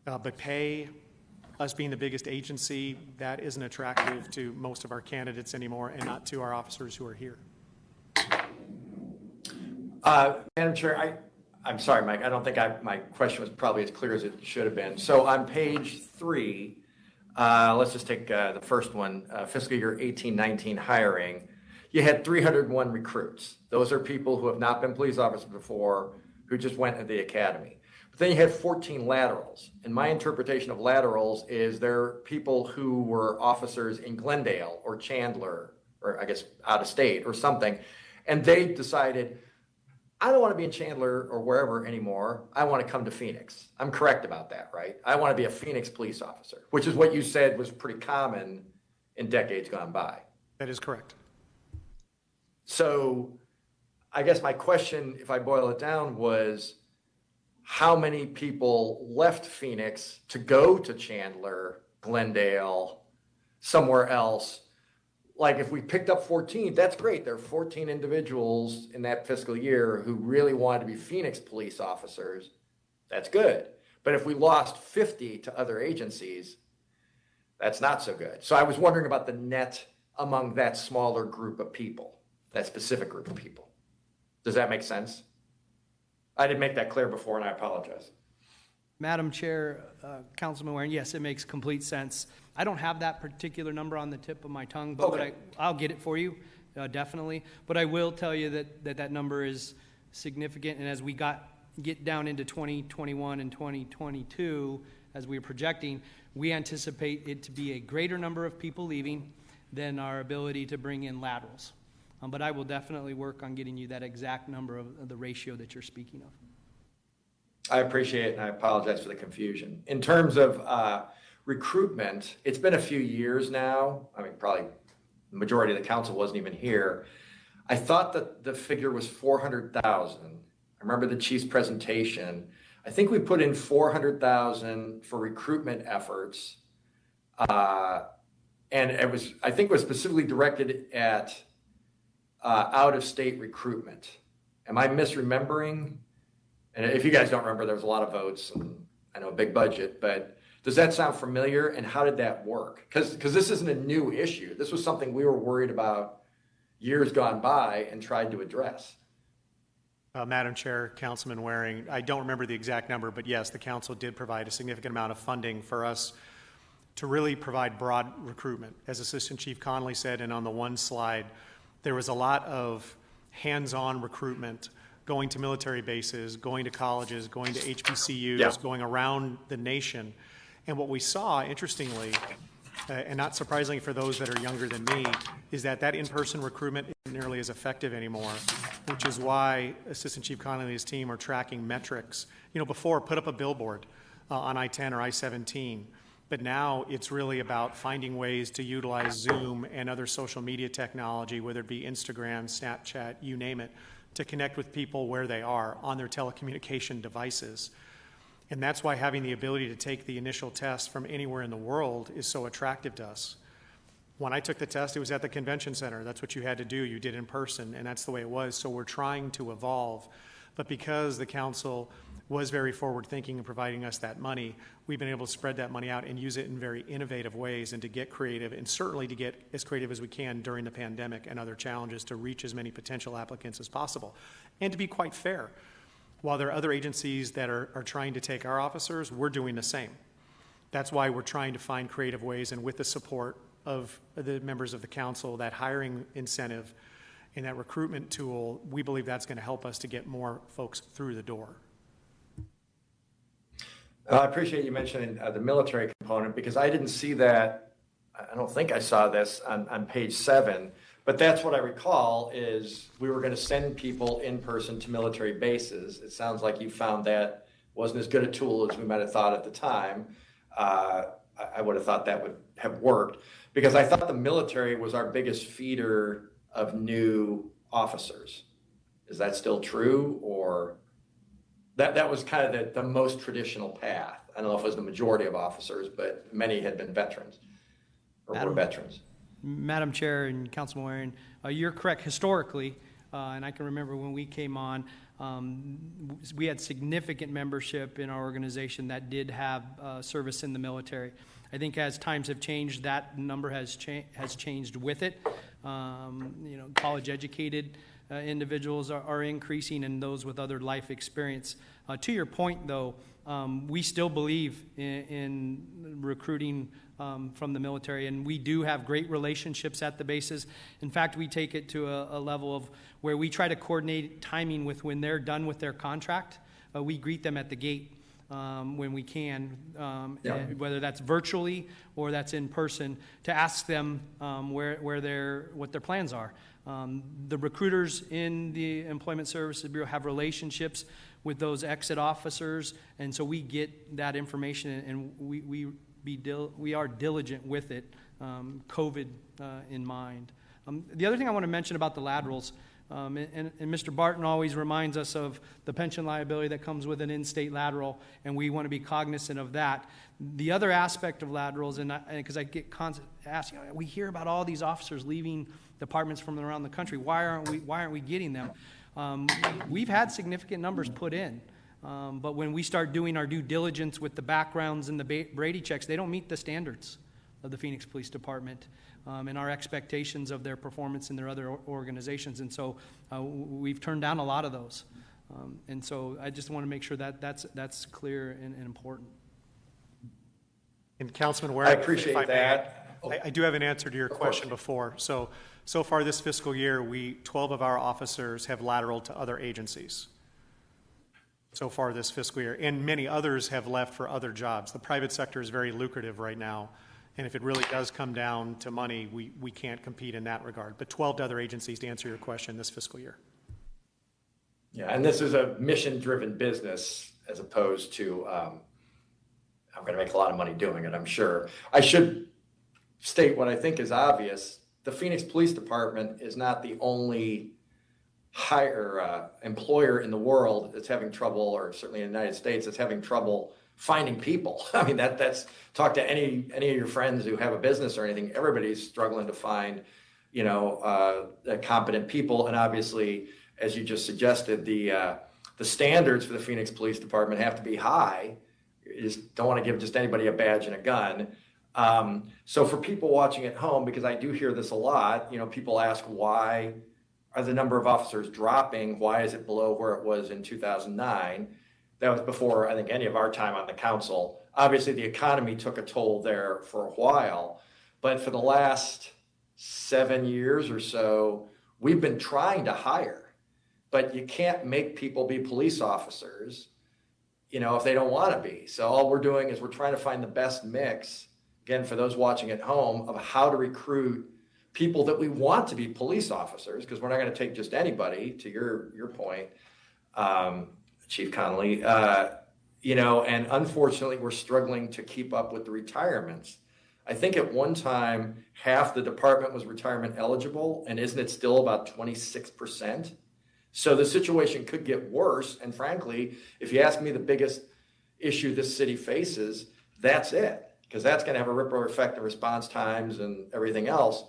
But pay, us being the biggest agency, that isn't attractive to most of our candidates anymore and not to our officers who are here. Madam Chair, I'm sorry, Mike, I don't think my question was probably as clear as it should have been. So on page 3, let's just take the first one, fiscal year 18-19 hiring. You had 301 recruits. Those are people who have not been police officers before, who just went to the academy. But then you had 14 laterals. And my interpretation of laterals is they're people who were officers in Glendale or Chandler, or I guess out of state or something. And they decided, I don't want to be in Chandler or wherever anymore. I want to come to Phoenix. I'm correct about that, right? I want to be a Phoenix police officer, which is what you said was pretty common in decades gone by. That is correct. So I guess my question, if I boil it down, was how many people left Phoenix to go to Chandler, Glendale, somewhere else? Like if we picked up 14, that's great. There are 14 individuals in that fiscal year who really wanted to be Phoenix police officers. That's good. But if we lost 50 to other agencies, that's not so good. So I was wondering about the net among that smaller group of people, that specific group of people. Does that make sense? I didn't make that clear before, and I apologize. Madam Chair, Councilman Warren, yes, it makes complete sense. I don't have that particular number on the tip of my tongue, but Okay. I'll get it for you, definitely. But I will tell you that number is significant, and as we get down into 2021 and 2022, as we are projecting, we anticipate it to be a greater number of people leaving than our ability to bring in laterals. But I will definitely work on getting you that exact number of the ratio that you're speaking of. I appreciate it, and I apologize for the confusion. In terms of recruitment, it's been a few years now. I mean, probably the majority of the council wasn't even here. I thought that the figure was 400,000. I remember the chief's presentation. I think we put in 400,000 for recruitment efforts. And I think it was specifically directed at out-of-state recruitment. Am I misremembering? And if you guys don't remember, there was a lot of votes, and I know a big budget, but does that sound familiar, and how did that work? Because this isn't a new issue. This was something we were worried about years gone by and tried to address. Madam Chair, Councilman Waring, I don't remember the exact number, but yes, the council did provide a significant amount of funding for us to really provide broad recruitment. As Assistant Chief Connolly said, and on the one slide, there was a lot of hands-on recruitment, going to military bases, going to colleges, going to HBCUs, going around the nation. And what we saw, interestingly, and not surprisingly for those that are younger than me, is that in-person recruitment isn't nearly as effective anymore, which is why Assistant Chief Connolly and his team are tracking metrics. You know, before, put up a billboard on I-10 or I-17. But now it's really about finding ways to utilize Zoom and other social media technology, whether it be Instagram, Snapchat, you name it, to connect with people where they are on their telecommunication devices. And that's why having the ability to take the initial test from anywhere in the world is so attractive to us. When I took the test, it was at the convention center. That's what you had to do. You did in person, and that's the way it was. So we're trying to evolve. But because the council was very forward-thinking in providing us that money, we've been able to spread that money out and use it in very innovative ways and to get creative, and certainly to get as creative as we can during the pandemic and other challenges to reach as many potential applicants as possible. And to be quite fair, while there are other agencies that are trying to take our officers, we're doing the same. That's why we're trying to find creative ways, and with the support of the members of the council, that hiring incentive and that recruitment tool, we believe that's going to help us to get more folks through the door. I appreciate you mentioning the military component, because I didn't see that. I don't think I saw this on page 7, but that's what I recall is we were going to send people in person to military bases. It sounds like you found that wasn't as good a tool as we might have thought at the time. I would have thought that would have worked, because I thought the military was our biggest feeder of new officers. Is that still true, or that was kind of the most traditional path? I don't know if it was the majority of officers, but many had been veterans or were veterans. Madam Chair and Councilman Waring, you're correct. Historically, and I can remember when we came on, we had significant membership in our organization that did have service in the military. I think as times have changed, that number has changed with it. College-educated individuals are increasing, and those with other life experience. To your point, though, we still believe in recruiting from the military, and we do have great relationships at the bases. In fact, we take it to a level of where we try to coordinate timing with when they're done with their contract. We greet them at the gate when we can, whether that's virtually or that's in person, to ask them what their plans are. The recruiters in the Employment Services Bureau have relationships with those exit officers, and so we get that information, and we are diligent with it, COVID in mind. The other thing I want to mention about the laterals, and Mr. Barton always reminds us of the pension liability that comes with an in-state lateral, and we want to be cognizant of that. The other aspect of laterals, and because I get asked, we hear about all these officers leaving departments from around the country. Why aren't we getting them? We've had significant numbers put in, but when we start doing our due diligence with the backgrounds and the Brady checks, they don't meet the standards of the Phoenix Police Department and our expectations of their performance in their other organizations. And so we've turned down a lot of those. And so I just want to make sure that that's clear and important. And Councilman Waring, I appreciate that. I do have an answer to your question before. So far this fiscal year, 12 of our officers have lateraled to other agencies. So far this fiscal year, and many others have left for other jobs. The private sector is very lucrative right now, and if it really does come down to money, we can't compete in that regard. But 12 to other agencies, to answer your question, this fiscal year. Yeah, and this is a mission-driven business as opposed to I'm going to make a lot of money doing it, I'm sure. I should state what I think is obvious. The Phoenix Police Department is not the only employer in the world that's having trouble, or certainly in the United States, that's having trouble finding people. I mean, that's talk to any of your friends who have a business or anything. Everybody's struggling to find, competent people. And obviously, as you just suggested, the standards for the Phoenix Police Department have to be high. You just don't want to give just anybody a badge and a gun. So for people watching at home, because I do hear this a lot, people ask, why are the number of officers dropping? Why is it below where it was in 2009? That was before, I think, any of our time on the council. Obviously, the economy took a toll there for a while, but for the last 7 years or so, we've been trying to hire, but you can't make people be police officers, if they don't want to be. So all we're doing is we're trying to find the best mix, again, for those watching at home, of how to recruit people that we want to be police officers, because we're not going to take just anybody, to your point, Chief Connolly, and unfortunately, we're struggling to keep up with the retirements. I think at one time, half the department was retirement eligible, and isn't it still about 26%? So the situation could get worse, and frankly, if you ask me the biggest issue this city faces, that's it, because that's going to have a ripple effect on response times and everything else.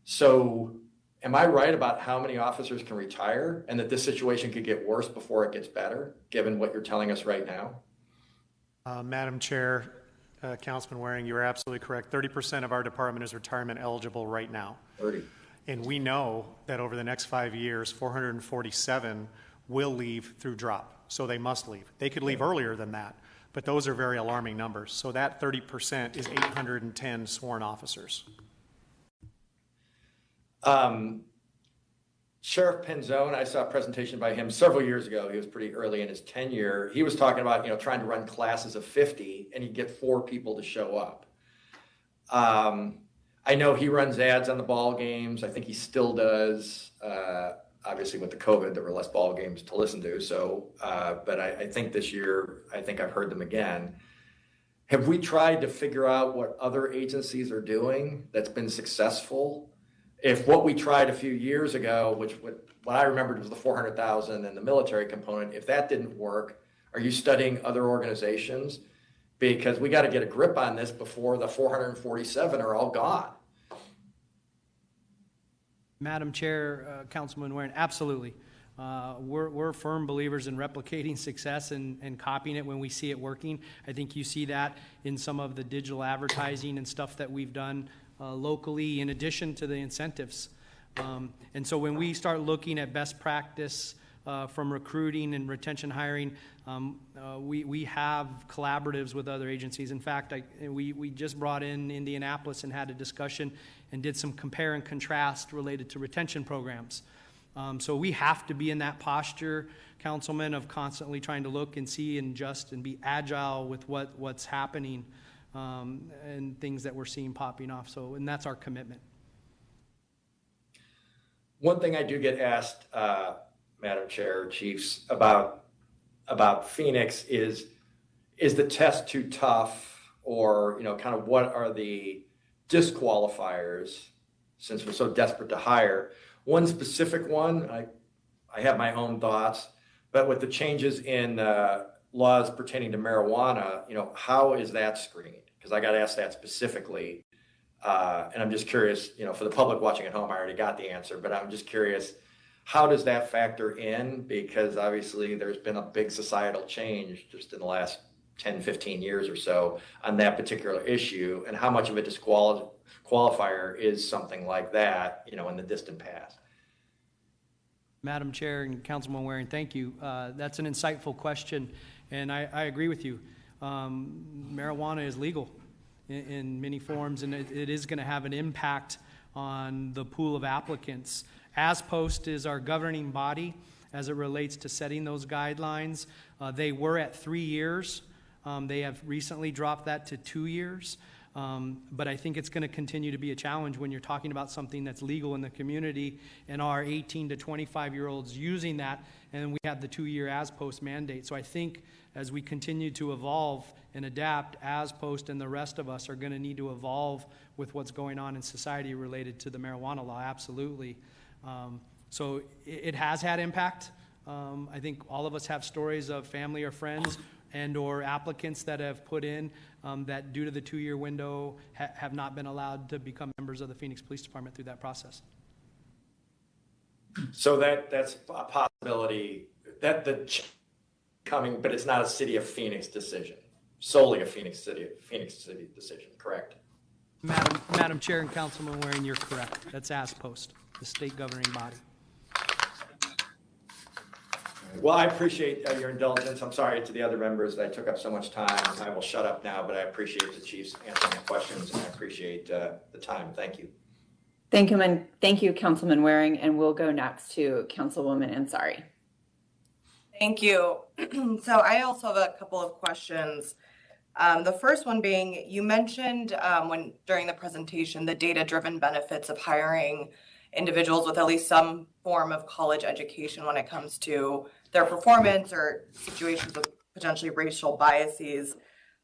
So am I right about how many officers can retire, and that this situation could get worse before it gets better, given what you're telling us right now? Madam Chair, Councilman Waring, you're absolutely correct. 30% of our department is retirement eligible right now. 30. And we know that over the next 5 years, 447 will leave through drop. So they must leave. They could leave earlier than that, but those are very alarming numbers. So that 30% is 810 sworn officers. Sheriff Penzone, I saw a presentation by him several years ago. He was pretty early in his tenure. He was talking about, trying to run classes of 50 and he'd get 4 people to show up. I know he runs ads on the ball games. I think he still does. Obviously with the COVID, there were less ball games to listen to. So, but I think this year, I think I've heard them again. Have we tried to figure out what other agencies are doing that's been successful? If what we tried a few years ago, which what I remembered was the 400,000 and the military component, if that didn't work, are you studying other organizations? Because we got to get a grip on this before the 447 are all gone. Madam Chair, Councilman Warren, absolutely. We're firm believers in replicating success and copying it when we see it working. I think you see that in some of the digital advertising and stuff that we've done locally, in addition to the incentives. And so when we start looking at best practice from recruiting and retention hiring, we have collaboratives with other agencies. In fact, we just brought in Indianapolis and had a discussion and did some compare and contrast related to retention programs. So we have to be in that posture, Councilman, of constantly trying to look and see and adjust and be agile with what's happening and things that we're seeing popping off. So, and that's our commitment. One thing I do get asked, Madam Chair, Chiefs, about Phoenix is the test too tough, or kind of what are the disqualifiers since we're so desperate to hire? One specific one, I have my own thoughts, but with the changes in laws pertaining to marijuana, how is that screened? Because I got asked that specifically, and I'm just curious, for the public watching at home, I already got the answer, but I'm just curious, how does that factor in? Because obviously there's been a big societal change just in the last 10, 15 years or so on that particular issue, and how much of a disqualifier is something like that, in the distant past? Madam Chair and Councilman Waring, thank you. That's an insightful question, and I agree with you. Marijuana is legal in many forms, and it is going to have an impact on the pool of applicants. ASPOST is our governing body as it relates to setting those guidelines. They were at 3 years. They have recently dropped that to 2 years. But I think it's going to continue to be a challenge when you're talking about something that's legal in the community and our 18 to 25-year-olds using that, and we have the 2-year ASPOST mandate. So I think as we continue to evolve and adapt, ASPOST and the rest of us are going to need to evolve with what's going on in society related to the marijuana law, absolutely. So it has had impact. I think all of us have stories of family or friends and or applicants that have put in that due to the 2-year window have not been allowed to become members of the Phoenix Police Department through that process. So that's a possibility coming, but it's not a City of Phoenix decision, solely a Phoenix City decision, correct? Madam Chair and Councilman Waring, you're correct. That's ASPOST, the state governing body. Well, I appreciate your indulgence. I'm sorry to the other members that I took up so much time. I will shut up now, but I appreciate the Chiefs answering the questions, and I appreciate the time. Thank you. Thank you, Councilman Waring, and we'll go next to Councilwoman Ansari. Thank you. So I also have a couple of questions. The first one being, you mentioned during the presentation the data-driven benefits of hiring individuals with at least some form of college education when it comes to their performance or situations with potentially racial biases.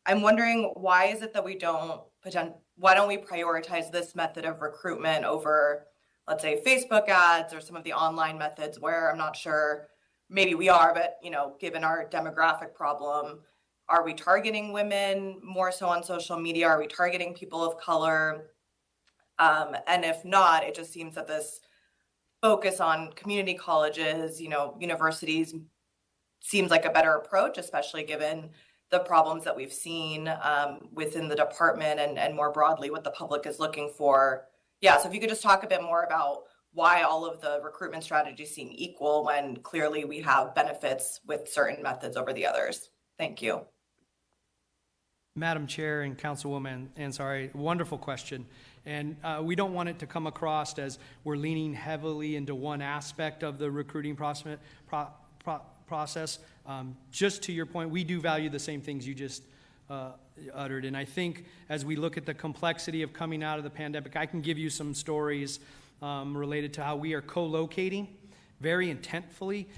I'm wondering, why is it that why don't we prioritize this method of recruitment over, let's say, Facebook ads or some of the online methods where I'm not sure, maybe we are, but given our demographic problem, are we targeting women more so on social media? Are we targeting people of color? And if not, it just seems that this focus on community colleges, universities seems like a better approach, especially given the problems that we've seen within the department and more broadly what the public is looking for. Yeah, so if you could just talk a bit more about why all of the recruitment strategies seem equal when clearly we have benefits with certain methods over the others. Thank you. Madam Chair and Councilwoman Ansari, wonderful question. And we don't want it to come across as we're leaning heavily into one aspect of the recruiting process. Just to your point, we do value the same things you just uttered. And I think as we look at the complexity of coming out of the pandemic, I can give you some stories related to how we are co-locating very intentfully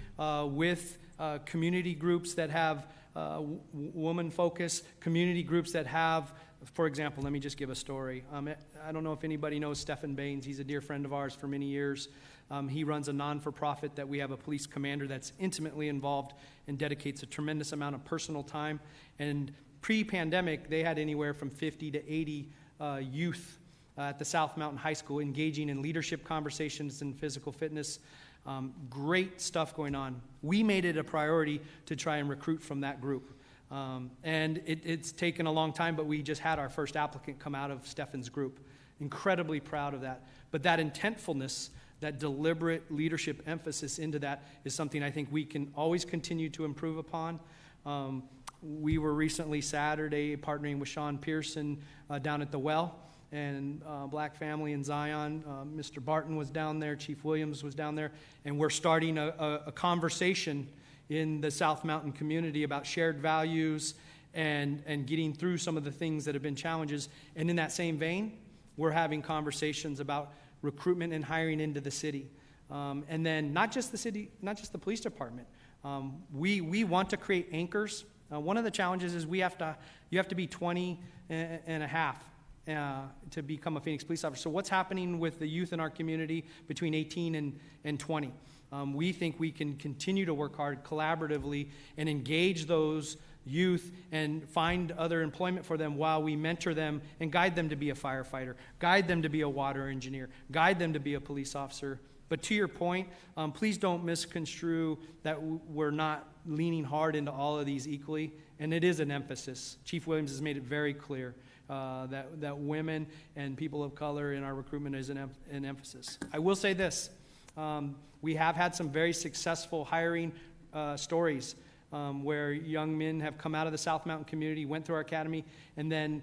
with community groups that have woman focus, community groups that have, for example, let me just give a story. I don't know if anybody knows Stephen Baines. He's a dear friend of ours for many years. He runs a non-for-profit that we have a police commander that's intimately involved and dedicates a tremendous amount of personal time. And pre-pandemic, they had anywhere from 50 to 80 youth at the South Mountain High School engaging in leadership conversations and physical fitness. Great stuff going on. We made it a priority to try and recruit from that group. And it's taken a long time, but we just had our first applicant come out of Stefan's group. Incredibly proud of that. But that intentfulness, that deliberate leadership emphasis into that is something I think we can always continue to improve upon. We were recently Saturday partnering with Sean Pearson down at the Well and Black Family in Zion. Mr. Barton was down there, Chief Williams was down there, and we're starting a conversation in the South Mountain community about shared values and getting through some of the things that have been challenges. And in that same vein, we're having conversations about recruitment and hiring into the city. And then not just the city, not just the police department. We want to create anchors. One of the challenges is you have to be 20 and a half to become a Phoenix police officer. So what's happening with the youth in our community between 18 and 20? We think we can continue to work hard collaboratively and engage those youth and find other employment for them while we mentor them and guide them to be a firefighter, guide them to be a water engineer, guide them to be a police officer. But to your point, please don't misconstrue that we're not leaning hard into all of these equally, and it is an emphasis. Chief Williams has made it very clear that women and people of color in our recruitment is an emphasis. I will say this. We have had some very successful hiring stories where young men have come out of the South Mountain community, went through our academy, and then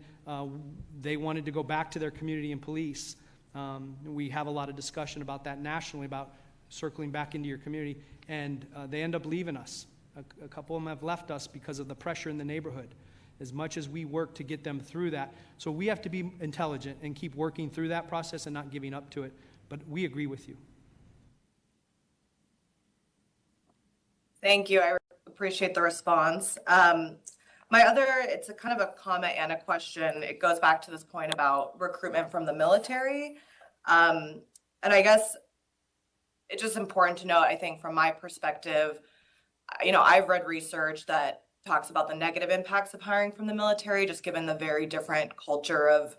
they wanted to go back to their community and police. We have a lot of discussion about that nationally, about circling back into your community, and they end up leaving us. A couple of them have left us because of the pressure in the neighborhood, as much as we work to get them through that. So we have to be intelligent and keep working through that process and not giving up to it. But we agree with you. Thank you. I appreciate the response. It's a kind of a comment and a question. It goes back to this point about recruitment from the military. And I guess it's just important to note, I think from my perspective, I've read research that talks about the negative impacts of hiring from the military, just given the very different culture of,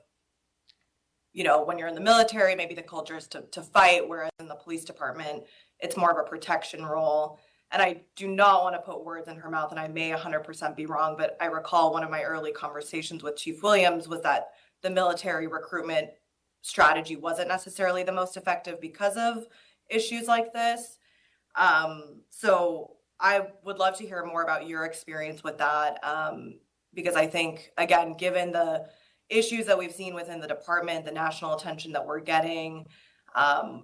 when you're in the military, maybe the culture is to fight, whereas in the police department, it's more of a protection role. And I do not want to put words in her mouth, and I may 100% be wrong, but I recall one of my early conversations with Chief Williams was that the military recruitment strategy wasn't necessarily the most effective because of issues like this. So I would love to hear more about your experience with that, because I think, again, given the issues that we've seen within the department, the national attention that we're getting,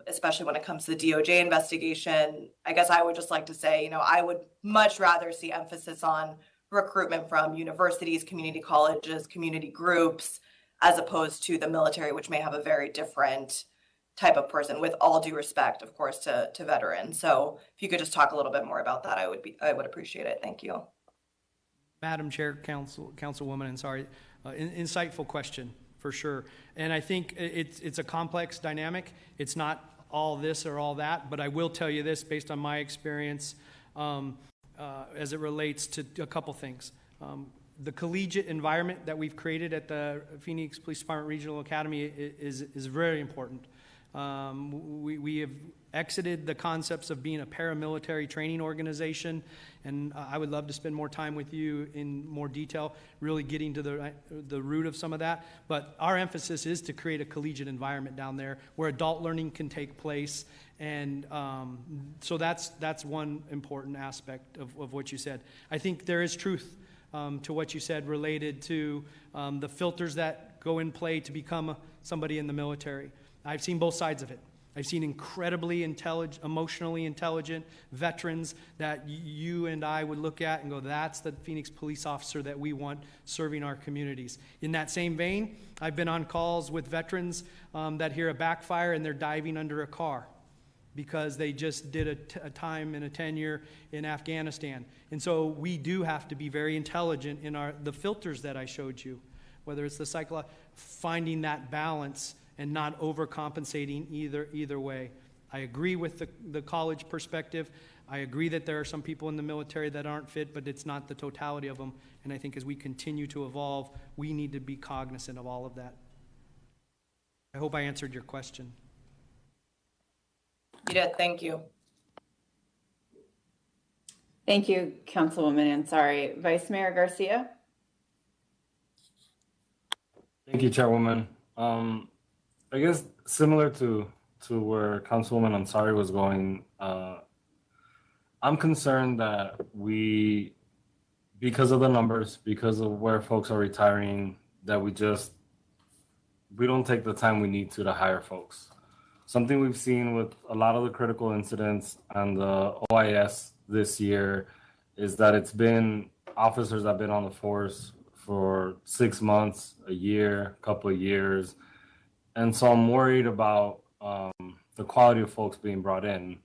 especially when it comes to the DOJ investigation, I guess I would just like to say, I would much rather see emphasis on recruitment from universities, community colleges, community groups, as opposed to the military, which may have a very different type of person, with all due respect, of course, to veterans. So if you could just talk a little bit more about that, I would appreciate it. Thank you. Madam Chair, Councilwoman, insightful question. For sure. And I think it's a complex dynamic. It's not all this or all that, but I will tell you this based on my experience as it relates to a couple things. The collegiate environment that we've created at the Phoenix Police Department Regional Academy is very important. We have exited the concepts of being a paramilitary training organization, and I would love to spend more time with you in more detail, really getting to the root of some of that. But our emphasis is to create a collegiate environment down there where adult learning can take place, and so that's one important aspect of what you said. I think there is truth to what you said related to the filters that go in play to become somebody in the military. I've seen both sides of it. I've seen incredibly intelligent, emotionally intelligent veterans that you and I would look at and go, that's the Phoenix police officer that we want serving our communities. In that same vein, I've been on calls with veterans that hear a backfire and they're diving under a car because they just did a time and a tenure in Afghanistan. And so we do have to be very intelligent in the filters that I showed you, whether it's the psychological, finding that balance and not overcompensating either way. I agree with the college perspective. I agree that there are some people in the military that aren't fit, but it's not the totality of them. And I think as we continue to evolve, we need to be cognizant of all of that. I hope I answered your question. You did, thank you. Thank you, Councilwoman Ansari. Vice Mayor Garcia? Thank you, Chairwoman. I guess similar to where Councilwoman Ansari was going, I'm concerned that we, because of the numbers, because of where folks are retiring, that we don't take the time we need to hire folks. Something we've seen with a lot of the critical incidents and the OIS this year is that it's been officers that have been on the force for 6 months, a year, a couple of years. And so I'm worried about the quality of folks being brought in.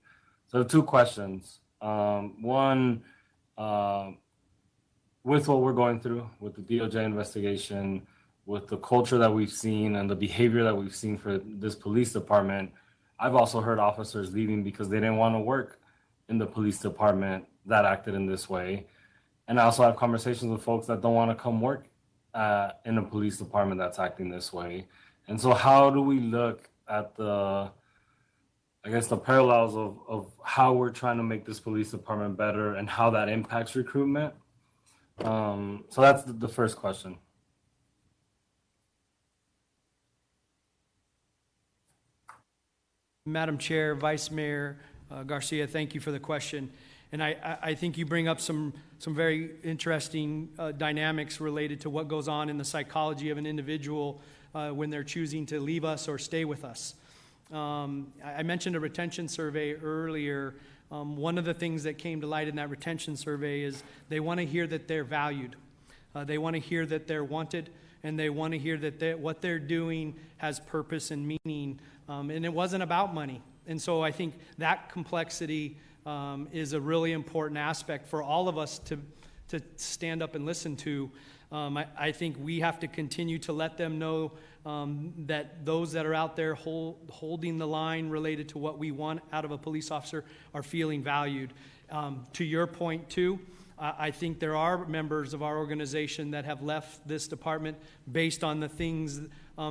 So I have two questions. One, with what we're going through, with the DOJ investigation, with the culture that we've seen and the behavior that we've seen for this police department, I've also heard officers leaving because they didn't want to work in the police department that acted in this way. And I also have conversations with folks that don't want to come work in a police department that's acting this way. And so how do we look at the parallels of how we're trying to make this police department better and how that impacts recruitment? So that's the first question. Madam Chair, Vice Mayor Garcia, thank you for the question. And I think you bring up some very interesting dynamics related to what goes on in the psychology of an individual when they're choosing to leave us or stay with us. I mentioned a retention survey earlier. One of the things that came to light in that retention survey is they want to hear that they're valued. They want to hear that they're wanted, and they want to hear that what they're doing has purpose and meaning. And it wasn't about money. And so I think that complexity is a really important aspect for all of us to stand up and listen to. I think we have to continue to let them know that those that are out there holding the line related to what we want out of a police officer are feeling valued. To your point, too, I think there are members of our organization that have left this department based on the things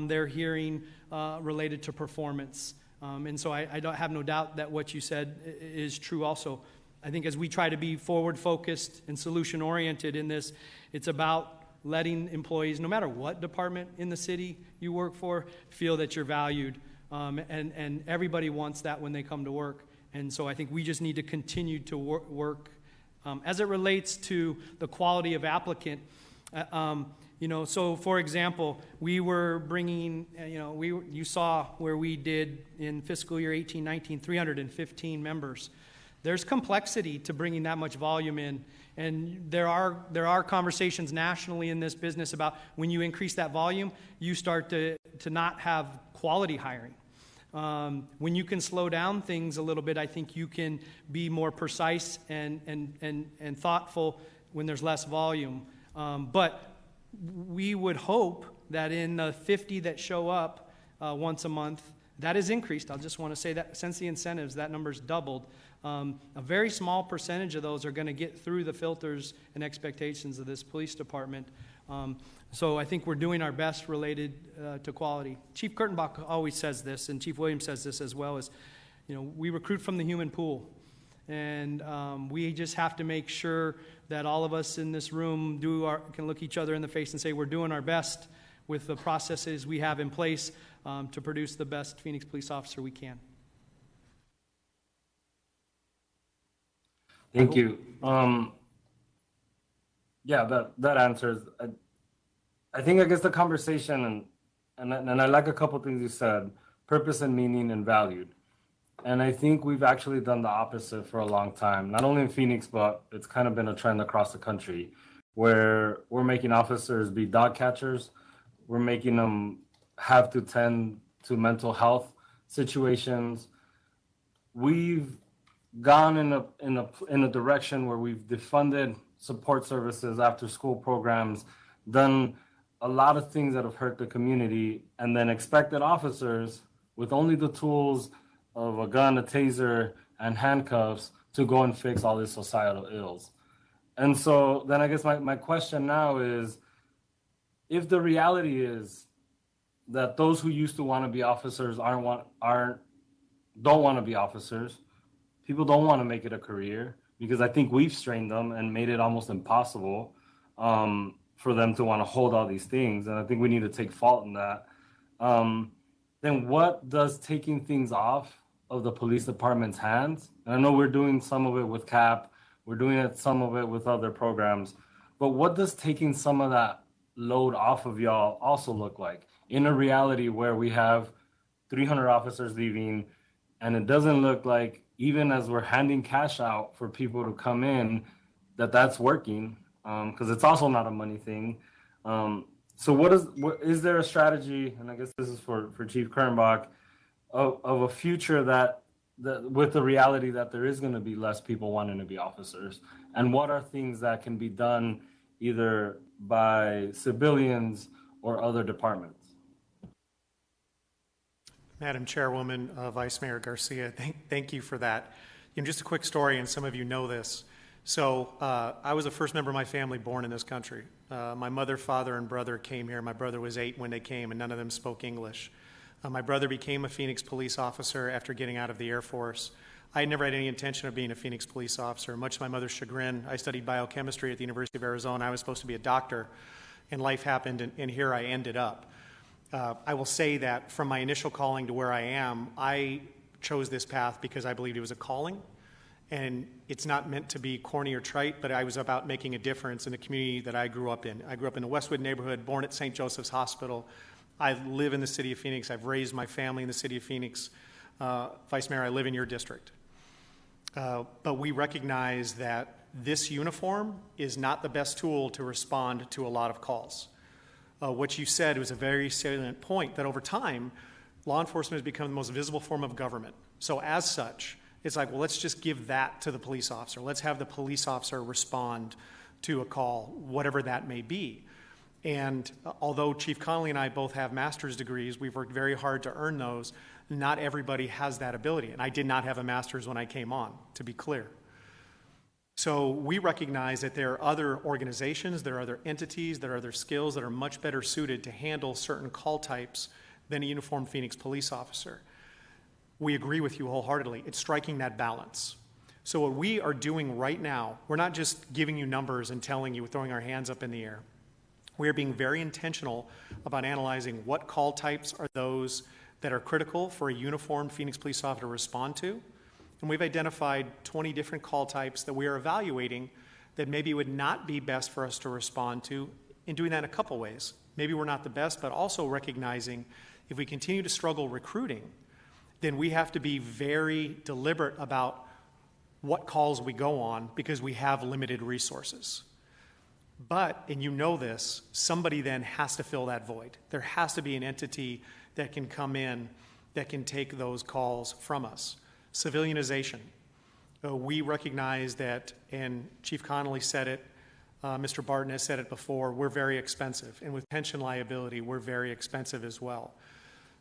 they're hearing related to performance. And so I don't have no doubt that what you said is true also. I think as we try to be forward-focused and solution-oriented in this, it's about letting employees, no matter what department in the city you work for, feel that you're valued. And everybody wants that when they come to work. And so I think we just need to continue to work. As it relates to the quality of applicant, so for example, we were bringing, you saw where we did in fiscal year 18-19, 315 members. There's complexity to bringing that much volume in. And there are conversations nationally in this business about when you increase that volume, you start to not have quality hiring. When you can slow down things a little bit, I think you can be more precise and thoughtful when there's less volume. But we would hope that in the 50 that show up once a month, that is increased. I just want to say that since the incentives, that number's doubled. A very small percentage of those are going to get through the filters and expectations of this police department. So I think we're doing our best related to quality. Chief Kurtenbach always says this, and Chief Williams says this as well, is, we recruit from the human pool. And we just have to make sure that all of us in this room can look each other in the face and say we're doing our best with the processes we have in place to produce the best Phoenix police officer we can. Thank you. Yeah, that answers. I think I guess the conversation and I like a couple things you said: purpose and meaning and valued. And I think we've actually done the opposite for a long time, not only in Phoenix, but it's kind of been a trend across the country, where we're making officers be dog catchers. We're making them have to tend to mental health situations. We've gone in a direction where we've defunded support services, after school programs, done a lot of things that have hurt the community, and then expected officers with only the tools of a gun, a taser, and handcuffs to go and fix all these societal ills. And so then I guess my question now is, if the reality is that those who used to want to be officers don't want to be officers, people don't want to make it a career, because I think we've strained them and made it almost impossible for them to want to hold all these things. And I think we need to take fault in that. Then what does taking things off of the police department's hands? And I know we're doing some of it with CAP, we're doing some of it with other programs, but what does taking some of that load off of y'all also look like in a reality where we have 300 officers leaving, and it doesn't look like, even as we're handing cash out for people to come in, that's working, because it's also not a money thing. So what is there a strategy, and I guess this is for Chief Kernbach, of a future that with the reality that there is going to be less people wanting to be officers, and what are things that can be done either by civilians or other departments? Madam Chairwoman, Vice Mayor Garcia, thank you for that. Just a quick story, and some of you know this. So I was the first member of my family born in this country. My mother, father, and brother came here. My brother was 8 when they came, and none of them spoke English. My brother became a Phoenix police officer after getting out of the Air Force. I had never had any intention of being a Phoenix police officer. Much to my mother's chagrin, I studied biochemistry at the University of Arizona. I was supposed to be a doctor, and life happened, and here I ended up. I will say that from my initial calling to where I am, I chose this path because I believed it was a calling. And it's not meant to be corny or trite, but I was about making a difference in the community that I grew up in. I grew up in the Westwood neighborhood, born at St. Joseph's Hospital. I live in the city of Phoenix. I've raised my family in the city of Phoenix. Vice Mayor, I live in your district. But we recognize that this uniform is not the best tool to respond to a lot of calls. What you said was a very salient point, that over time, law enforcement has become the most visible form of government. So as such, it's like, well, let's just give that to the police officer. Let's have the police officer respond to a call, whatever that may be. And although Chief Connolly and I both have master's degrees, we've worked very hard to earn those. Not everybody has that ability. And I did not have a master's when I came on, to be clear. So we recognize that there are other organizations, there are other entities, there are other skills that are much better suited to handle certain call types than a uniformed Phoenix police officer. We agree with you wholeheartedly. It's striking that balance. So what we are doing right now, we're not just giving you numbers and telling you, throwing our hands up in the air. We are being very intentional about analyzing what call types are those that are critical for a uniformed Phoenix police officer to respond to. And we've identified 20 different call types that we are evaluating that maybe would not be best for us to respond to, in doing that in a couple ways. Maybe we're not the best, but also recognizing if we continue to struggle recruiting, then we have to be very deliberate about what calls we go on because we have limited resources. But, and you know this, somebody then has to fill that void. There has to be an entity that can come in that can take those calls from us. Civilianization. We recognize that, and Chief Connolly said it, Mr. Barton has said it before, we're very expensive. And with pension liability, we're very expensive as well.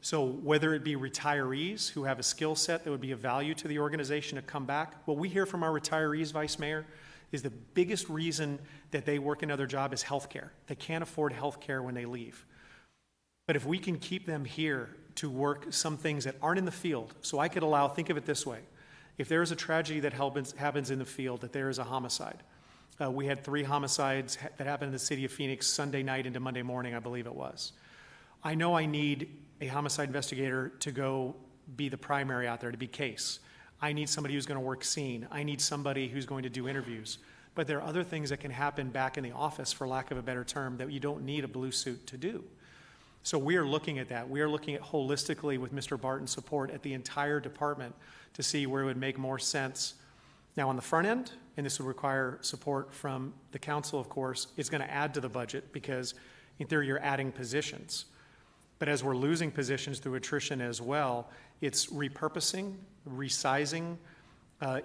So whether it be retirees who have a skill set that would be of value to the organization to come back, what we hear from our retirees, Vice Mayor, is the biggest reason that they work another job is health care. They can't afford health care when they leave. But if we can keep them here to work some things that aren't in the field, so I could allow, think of it this way, if there is a tragedy that happens in the field, that there is a homicide. We had 3 homicides that happened in the city of Phoenix Sunday night into Monday morning, I believe it was. I know I need a homicide investigator to go be the primary out there, to be case. I need somebody who's going to work scene. I need somebody who's going to do interviews. but there are other things that can happen back in the office, for lack of a better term, that you don't need a blue suit to do. So we are looking at that. We are looking at holistically, with Mr. Barton's support, at the entire department to see where it would make more sense. Now, on the front end, and this would require support from the council, of course, it's going to add to the budget because in theory you're adding positions. But as we're losing positions through attrition as well, it's repurposing, resizing,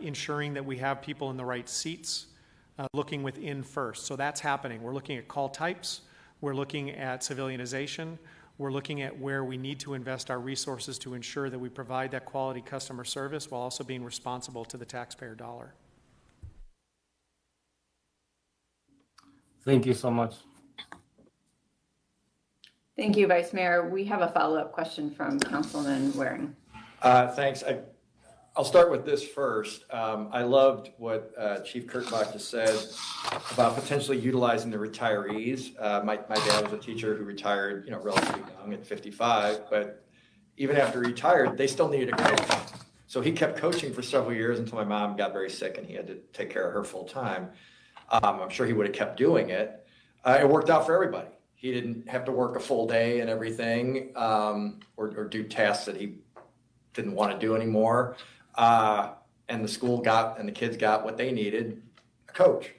ensuring that we have people in the right seats, looking within first. So that's happening. We're looking at call types. We're looking at civilianization. We're looking at where we need to invest our resources to ensure that we provide that quality customer service while also being responsible to the taxpayer dollar. Thank you so much. Thank you, Vice Mayor. We have a follow-up question from Councilman Waring. Thanks. I'll start with this first. I loved what Chief Kurtenbach just said about potentially utilizing the retirees. My dad was a teacher who retired, relatively young at 55, but even after he retired, they still needed a coach. So he kept coaching for several years until my mom got very sick and he had to take care of her full time. I'm sure he would have kept doing it. It worked out for everybody. He didn't have to work a full day and everything, or do tasks that he didn't want to do anymore. And the school and the kids got what they needed, a coach.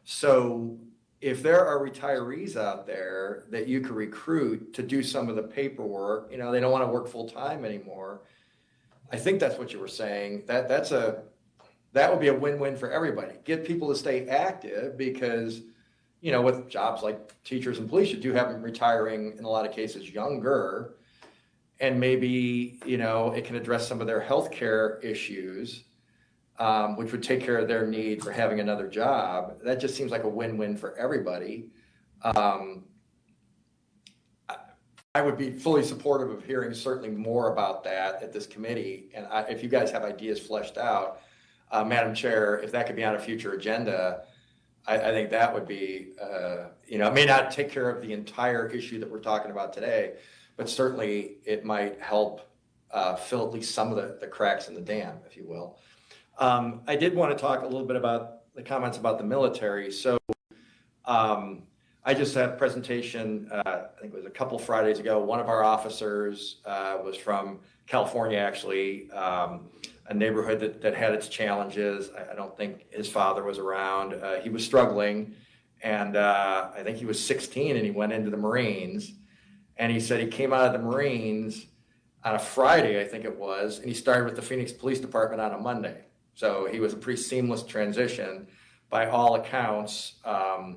So if there are retirees out there that you could recruit to do some of the paperwork, they don't want to work full time anymore. I think that's what you were saying. That would be a win-win for everybody. Get people to stay active because, with jobs like teachers and police, you do have them retiring in a lot of cases younger. And maybe, it can address some of their healthcare issues, which would take care of their need for having another job. That just seems like a win-win for everybody. I would be fully supportive of hearing certainly more about that at this committee. And if you guys have ideas fleshed out, Madam Chair, if that could be on a future agenda, I think that would be, it may not take care of the entire issue that we're talking about today, but certainly it might help fill at least some of the cracks in the dam, if you will. I did want to talk a little bit about the comments about the military. So I just had a presentation, I think it was a couple Fridays ago. One of our officers was from California, actually, a neighborhood that had its challenges. I don't think his father was around. He was struggling, and I think he was 16 and he went into the Marines. And he said he came out of the Marines on a Friday, I think it was, and he started with the Phoenix Police Department on a Monday. So he was a pretty seamless transition. By all accounts, has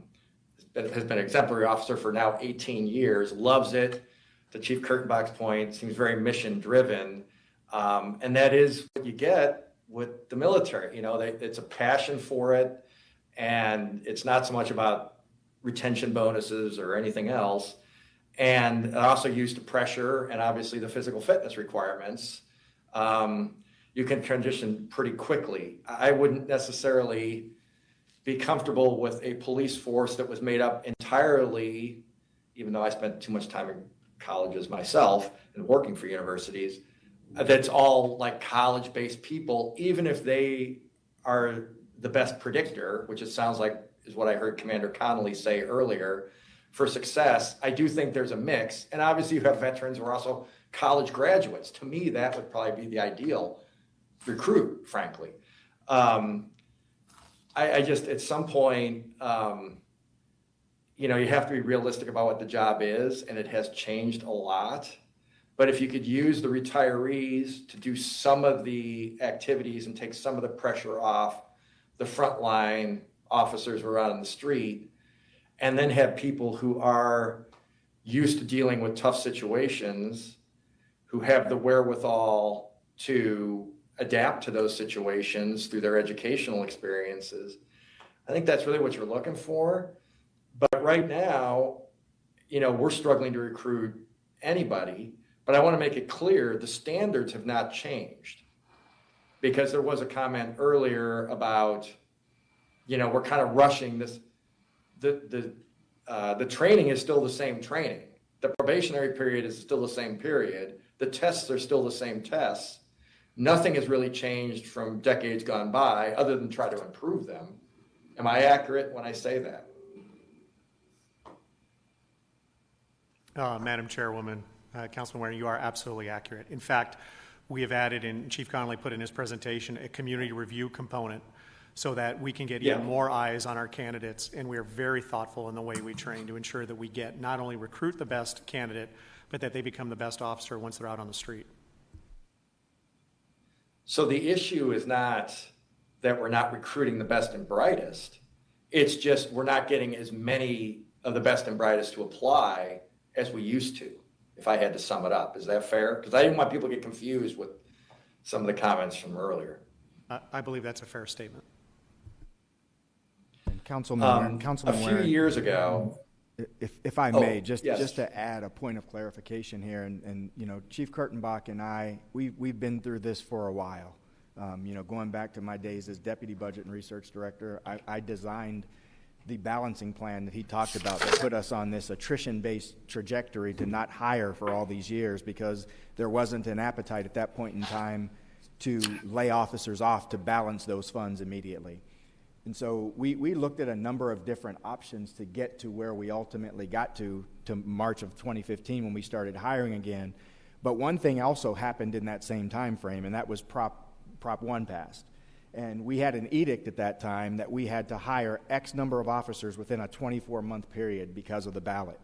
been an exemplary officer for now 18 years, loves it. To Chief Kurtenbach's point, seems very mission driven. And that is what you get with the military. It's a passion for it. And it's not so much about retention bonuses or anything else. And also used to pressure and obviously the physical fitness requirements. You can transition pretty quickly. I wouldn't necessarily be comfortable with a police force that was made up entirely, even though I spent too much time in colleges myself and working for universities, that's all like college-based people, even if they are the best predictor, which it sounds like is what I heard Commander Connolly say earlier, for success. I do think there's a mix. And obviously you have veterans who are also college graduates. To me, that would probably be the ideal recruit, frankly. I just, at some point, you have to be realistic about what the job is, and it has changed a lot. But if you could use the retirees to do some of the activities and take some of the pressure off the frontline officers who are out on the street, and then have people who are used to dealing with tough situations, who have the wherewithal to adapt to those situations through their educational experiences. I think that's really what you're looking for. But right now, we're struggling to recruit anybody, but I want to make it clear the standards have not changed, because there was a comment earlier about, we're kind of rushing this. The training is still the same training. The probationary period is still the same period. The tests are still the same tests. Nothing has really changed from decades gone by other than try to improve them. Am I accurate when I say that? Madam Chairwoman, Councilman Waring, you are absolutely accurate. In fact, we have added, and Chief Connolly put in his presentation, a community review component so that we can get even more eyes on our candidates, and we are very thoughtful in the way we train to ensure that we get not only recruit the best candidate, but that they become the best officer once they're out on the street. So the issue is not that we're not recruiting the best and brightest. It's just we're not getting as many of the best and brightest to apply as we used to, if I had to sum it up. Is that fair? Because I didn't want people to get confused with some of the comments from earlier. I believe that's a fair statement. And Councilman a few years ago, if I may, just to add a point of clarification here, and you know, Chief Kurtenbach and I, we've been through this for a while. You know, going back to my days as Deputy Budget and Research Director, I designed the balancing plan that he talked about that put us on this attrition-based trajectory to not hire for all these years because there wasn't an appetite at that point in time to lay officers off to balance those funds immediately. And so we looked at a number of different options to get to where we ultimately got to March of 2015 when we started hiring again. But one thing also happened in that same time frame, and that was Prop 1 passed. And we had an edict at that time that we had to hire X number of officers within a 24-month period because of the ballot.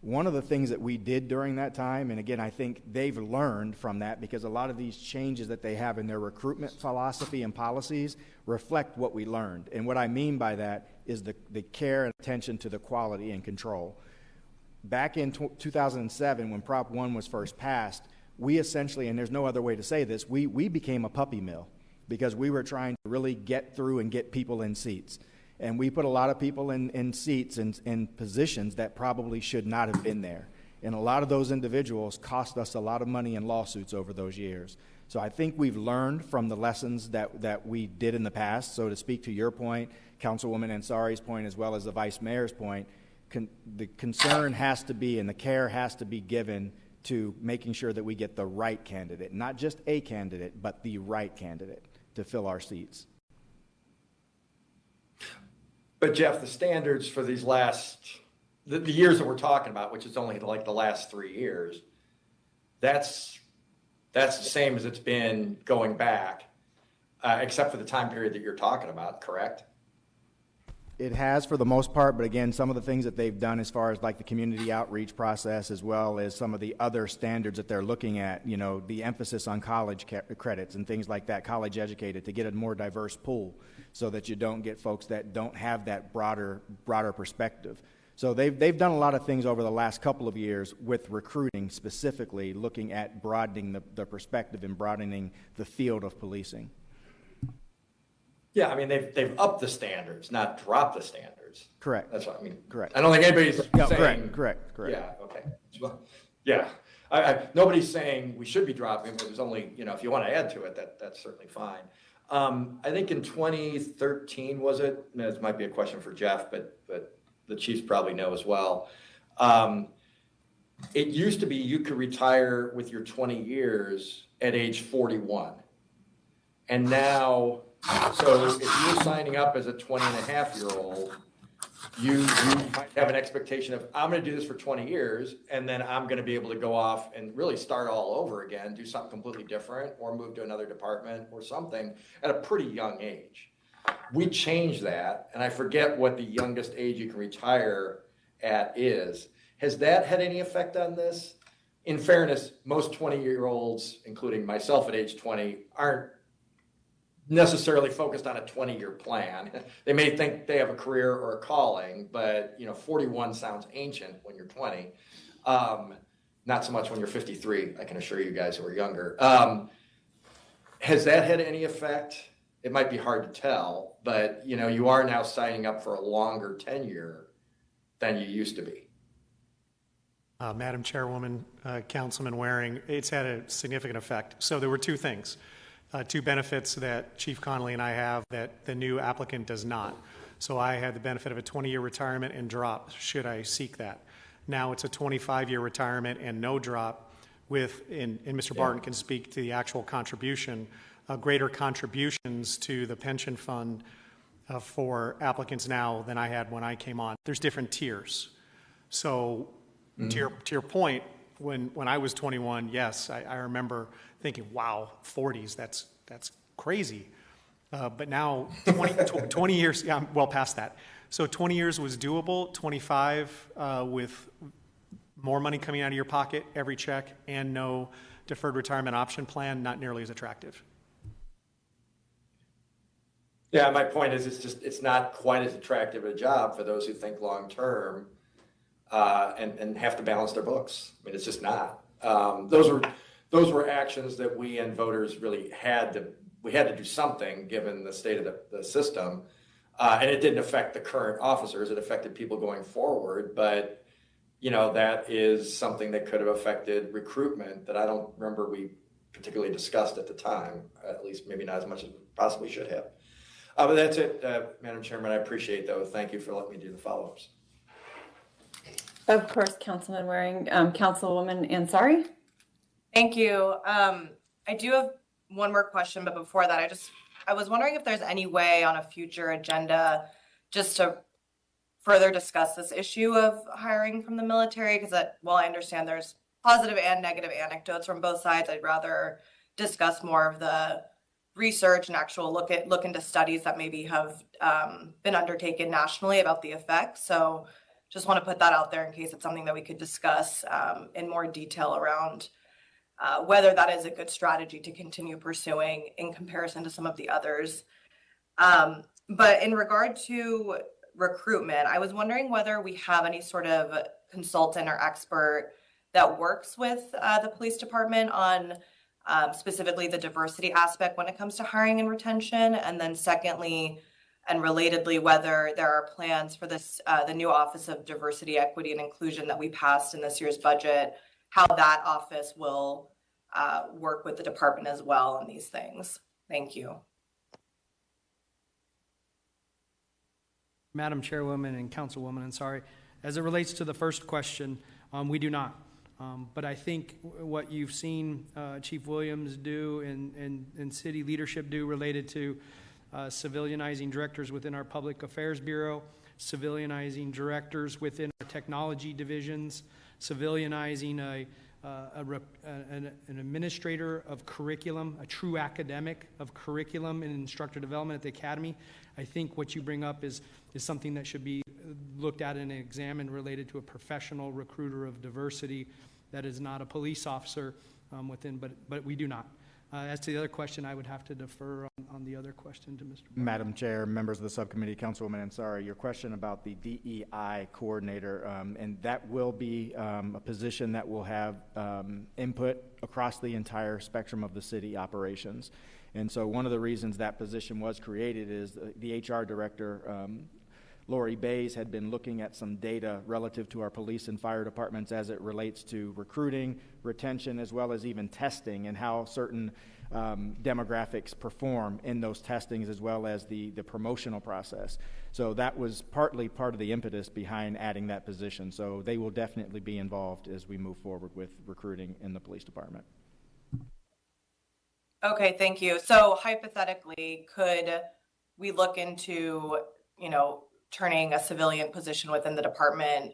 One of the things that we did during that time, and again, I think they've learned from that because a lot of these changes that they have in their recruitment philosophy and policies reflect what we learned. And what I mean by that is the care and attention to the quality and control. Back in 2007, when Prop 1 was first passed, we essentially, and there's no other way to say this, we became a puppy mill because we were trying to really get through and get people in seats. And we put a lot of people in seats and in positions that probably should not have been there. And a lot of those individuals cost us a lot of money in lawsuits over those years. So I think we've learned from the lessons that we did in the past. So to speak to your point, Councilwoman Ansari's point, as well as the Vice Mayor's point, the concern has to be and the care has to be given to making sure that we get the right candidate, not just a candidate, but the right candidate to fill our seats. But Jeff, the standards for these the years that we're talking about, which is only like the last 3 years, that's the same as it's been going back, except for the time period that you're talking about, correct? It has for the most part, but again, some of the things that they've done as far as like the community outreach process, as well as some of the other standards that they're looking at, you know, the emphasis on college credits and things like that, college educated, to get a more diverse pool so that you don't get folks that don't have that broader perspective. So they've done a lot of things over the last couple of years with recruiting, specifically looking at broadening the perspective and broadening the field of policing. Yeah, I mean, they've upped the standards, not dropped the standards. Correct. That's what I mean. Correct. I don't think anybody's saying. Correct. Yeah, okay. Well, yeah. Nobody's saying we should be dropping, but there's only, you know, if you want to add to it, that's certainly fine. I think in 2013, was it? This might be a question for Jeff, but the chiefs probably know as well. It used to be you could retire with your 20 years at age 41. And now, so if you're signing up as a 20-and-a-half-year-old, you might have an expectation of, I'm going to do this for 20 years, and then I'm going to be able to go off and really start all over again, do something completely different, or move to another department or something at a pretty young age. We changed that, and I forget what the youngest age you can retire at is. Has that had any effect on this? In fairness, most 20-year-olds, including myself at age 20, aren't necessarily focused on a 20-year plan. They may think they have a career or a calling, but 41 sounds ancient when you're 20. Not so much when you're 53, I can assure you guys who are younger. Has that had any effect? It might be hard to tell, but you are now signing up for a longer tenure than you used to be. Madam Chairwoman, Councilman Waring, it's had a significant effect. So there were two things. Two benefits that Chief Connolly and I have that the new applicant does not. So I had the benefit of a 20-year retirement and drop should I seek that. Now it's a 25-year retirement and no drop and Mr. Barton can speak to the actual contribution, greater contributions to the pension fund for applicants now than I had when I came on. There's different tiers. So to your point, when I was 21, yes, I remember thinking, wow, 40s, that's crazy. But now 20 years, yeah, I'm well past that. So 20 years was doable, 25 with more money coming out of your pocket every check and no deferred retirement option plan, not nearly as attractive. Yeah, my point is it's not quite as attractive a job for those who think long term and have to balance their books. I mean, it's just not. Those were actions that we and voters really had to do something given the state of the system. And it didn't affect the current officers. It affected people going forward. But, you know, that is something that could have affected recruitment that I don't remember we particularly discussed at the time, at least maybe not as much as we possibly should have. But that's it, Madam Chairman. I appreciate those. Thank you for letting me do the follow-ups. Of course, Councilman Waring. Councilwoman Ansari? Thank you. I do have one more question, but before that, I was wondering if there's any way on a future agenda just to further discuss this issue of hiring from the military, because while I understand there's positive and negative anecdotes from both sides, I'd rather discuss more of the research and actual look into studies that maybe have been undertaken nationally about the effects. So just want to put that out there in case it's something that we could discuss in more detail around whether that is a good strategy to continue pursuing in comparison to some of the others. But in regard to recruitment, I was wondering whether we have any sort of consultant or expert that works with the police department on specifically the diversity aspect when it comes to hiring and retention. And then secondly, and relatedly, whether there are plans for this, the new Office of Diversity, Equity, and Inclusion that we passed in this year's budget, how that office will work with the department as well on these things. Thank you. Madam Chairwoman and Councilwoman Ansari, as it relates to the first question, we do not. But I think what you've seen Chief Williams do and city leadership do related to civilianizing directors within our Public Affairs Bureau, civilianizing directors within our technology divisions, civilianizing an administrator of curriculum, a true academic of curriculum and instructor development at the academy. I think what you bring up is something that should be looked at and examined related to a professional recruiter of diversity that is not a police officer within, but we do not. As to the other question, I would have to defer on the other question to Mr. Madam Chair, members of the subcommittee, Councilwoman Ansari, your question about the DEI coordinator, and that will be a position that will have input across the entire spectrum of the city operations. And so one of the reasons that position was created is the HR director, Lori Bays, had been looking at some data relative to our police and fire departments as it relates to recruiting, retention, as well as even testing and how certain demographics perform in those testings as well as the promotional process. So that was partly part of the impetus behind adding that position. So they will definitely be involved as we move forward with recruiting in the police department. Okay, thank you. So hypothetically, could we look into, turning a civilian position within the department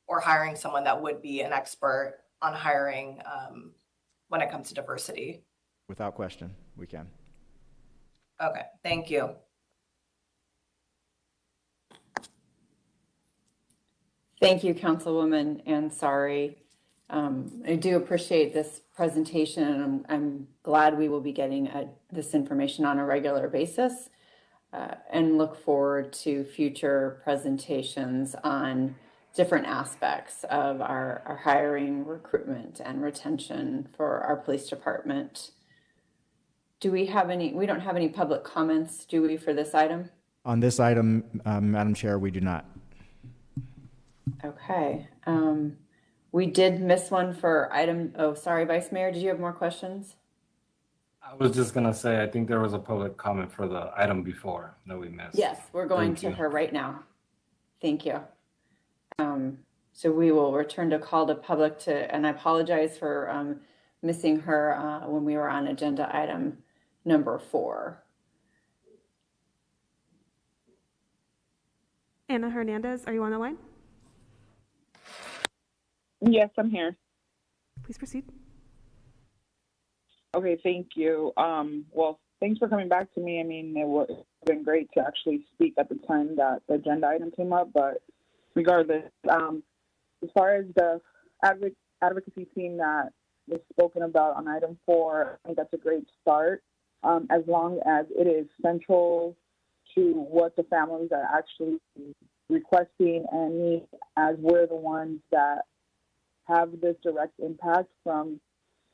or hiring someone that would be an expert on hiring when it comes to diversity? Without question, we can. Okay, thank you. Thank you, Councilwoman Ansari. I do appreciate this presentation, and I'm glad we will be getting this information on a regular basis. And look forward to future presentations on different aspects of our hiring, recruitment, and retention for our police department. Do we have we don't have any public comments, do we, for this item? On this item, Madam Chair, we do not. Okay. We did miss one for item, sorry, Vice Mayor, did you have more questions? I was just going to say, I think there was a public comment for the item before that we missed. Yes, we're going to her right now. Thank you. So we will return to call to public and I apologize for missing her when we were on agenda item number 4. Anna Hernandez, are you on the line? Yes, I'm here. Please proceed. Okay, thank you. Well, thanks for coming back to me. I mean, it would have been great to actually speak at the time that the agenda item came up, but regardless, as far as the advocacy team that was spoken about on item 4, I think that's a great start, as long as it is central to what the families are actually requesting and need, as we're the ones that have this direct impact from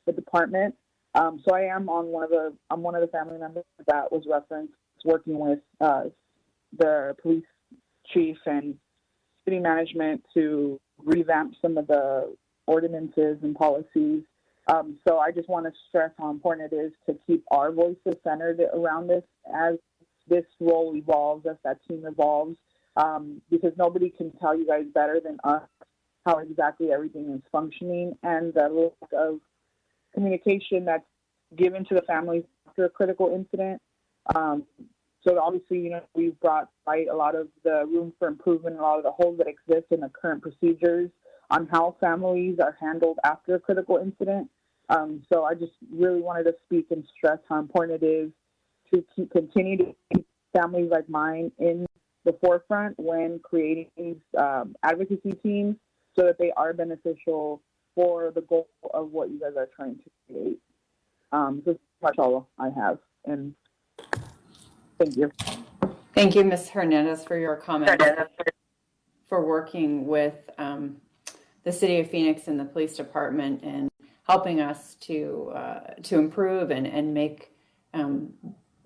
the department. So I am I'm one of the family members that was referenced working with the police chief and city management to revamp some of the ordinances and policies. So I just want to stress how important it is to keep our voices centered around this as this role evolves, as that team evolves, because nobody can tell you guys better than us how exactly everything is functioning, and the lack of communication that's given to the families after a critical incident. So obviously, we've brought light a lot of the room for improvement and a lot of the holes that exist in the current procedures on how families are handled after a critical incident. So I just really wanted to speak and stress how important it is to continue to keep families like mine in the forefront when creating these advocacy teams, so that they are beneficial for the goal of what you guys are trying to create. This is much all I have, and thank you. Thank you, Ms. Hernandez, for your comments, for working with the City of Phoenix and the police department and helping us to improve and make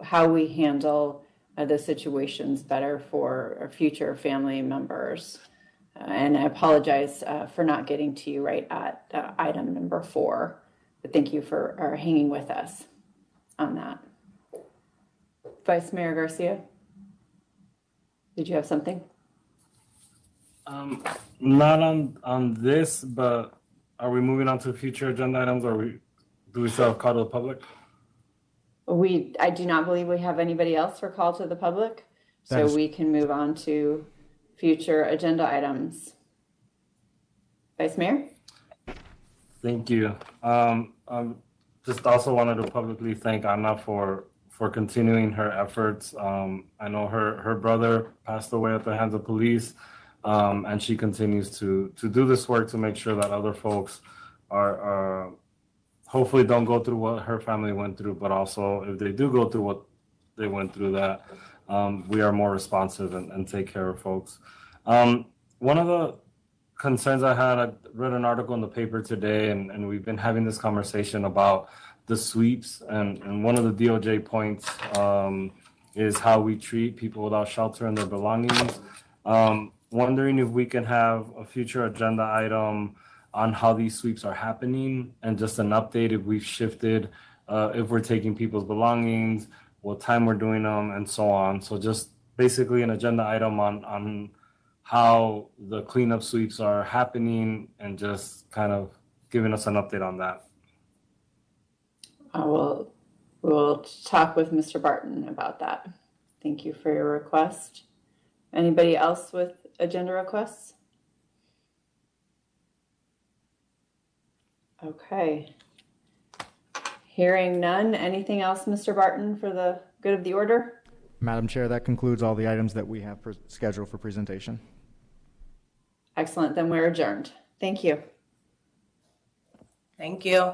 how we handle the situations better for our future family members. And I apologize for not getting to you right at item number 4, but thank you for hanging with us on that. Vice Mayor Garcia, did you have something? Not on this, but are we moving on to future agenda items, or do we still have call to the public? I do not believe we have anybody else for call to the public, so we can move on to future agenda items. Vice Mayor? Thank you. Just also wanted to publicly thank Anna for continuing her efforts. I know her brother passed away at the hands of police, and she continues to do this work to make sure that other folks are hopefully don't go through what her family went through, but also if they do go through what they went through, that we are more responsive and take care of folks. One of the concerns I had, I read an article in the paper today, and we've been having this conversation about the sweeps, and one of the DOJ points is how we treat people without shelter and their belongings. Wondering if we can have a future agenda item on how these sweeps are happening, and just an update if we've shifted, if we're taking people's belongings, what time we're doing them, and so on. So just basically an agenda item on how the cleanup sweeps are happening, and just kind of giving us an update on that. We'll talk with Mr. Barton about that. Thank you for your request. Anybody else with agenda requests? Okay. Hearing none. Anything else, Mr. Barton, for the good of the order? Madam Chair, that concludes all the items that we have scheduled for presentation. Excellent. Then we're adjourned. Thank you. Thank you.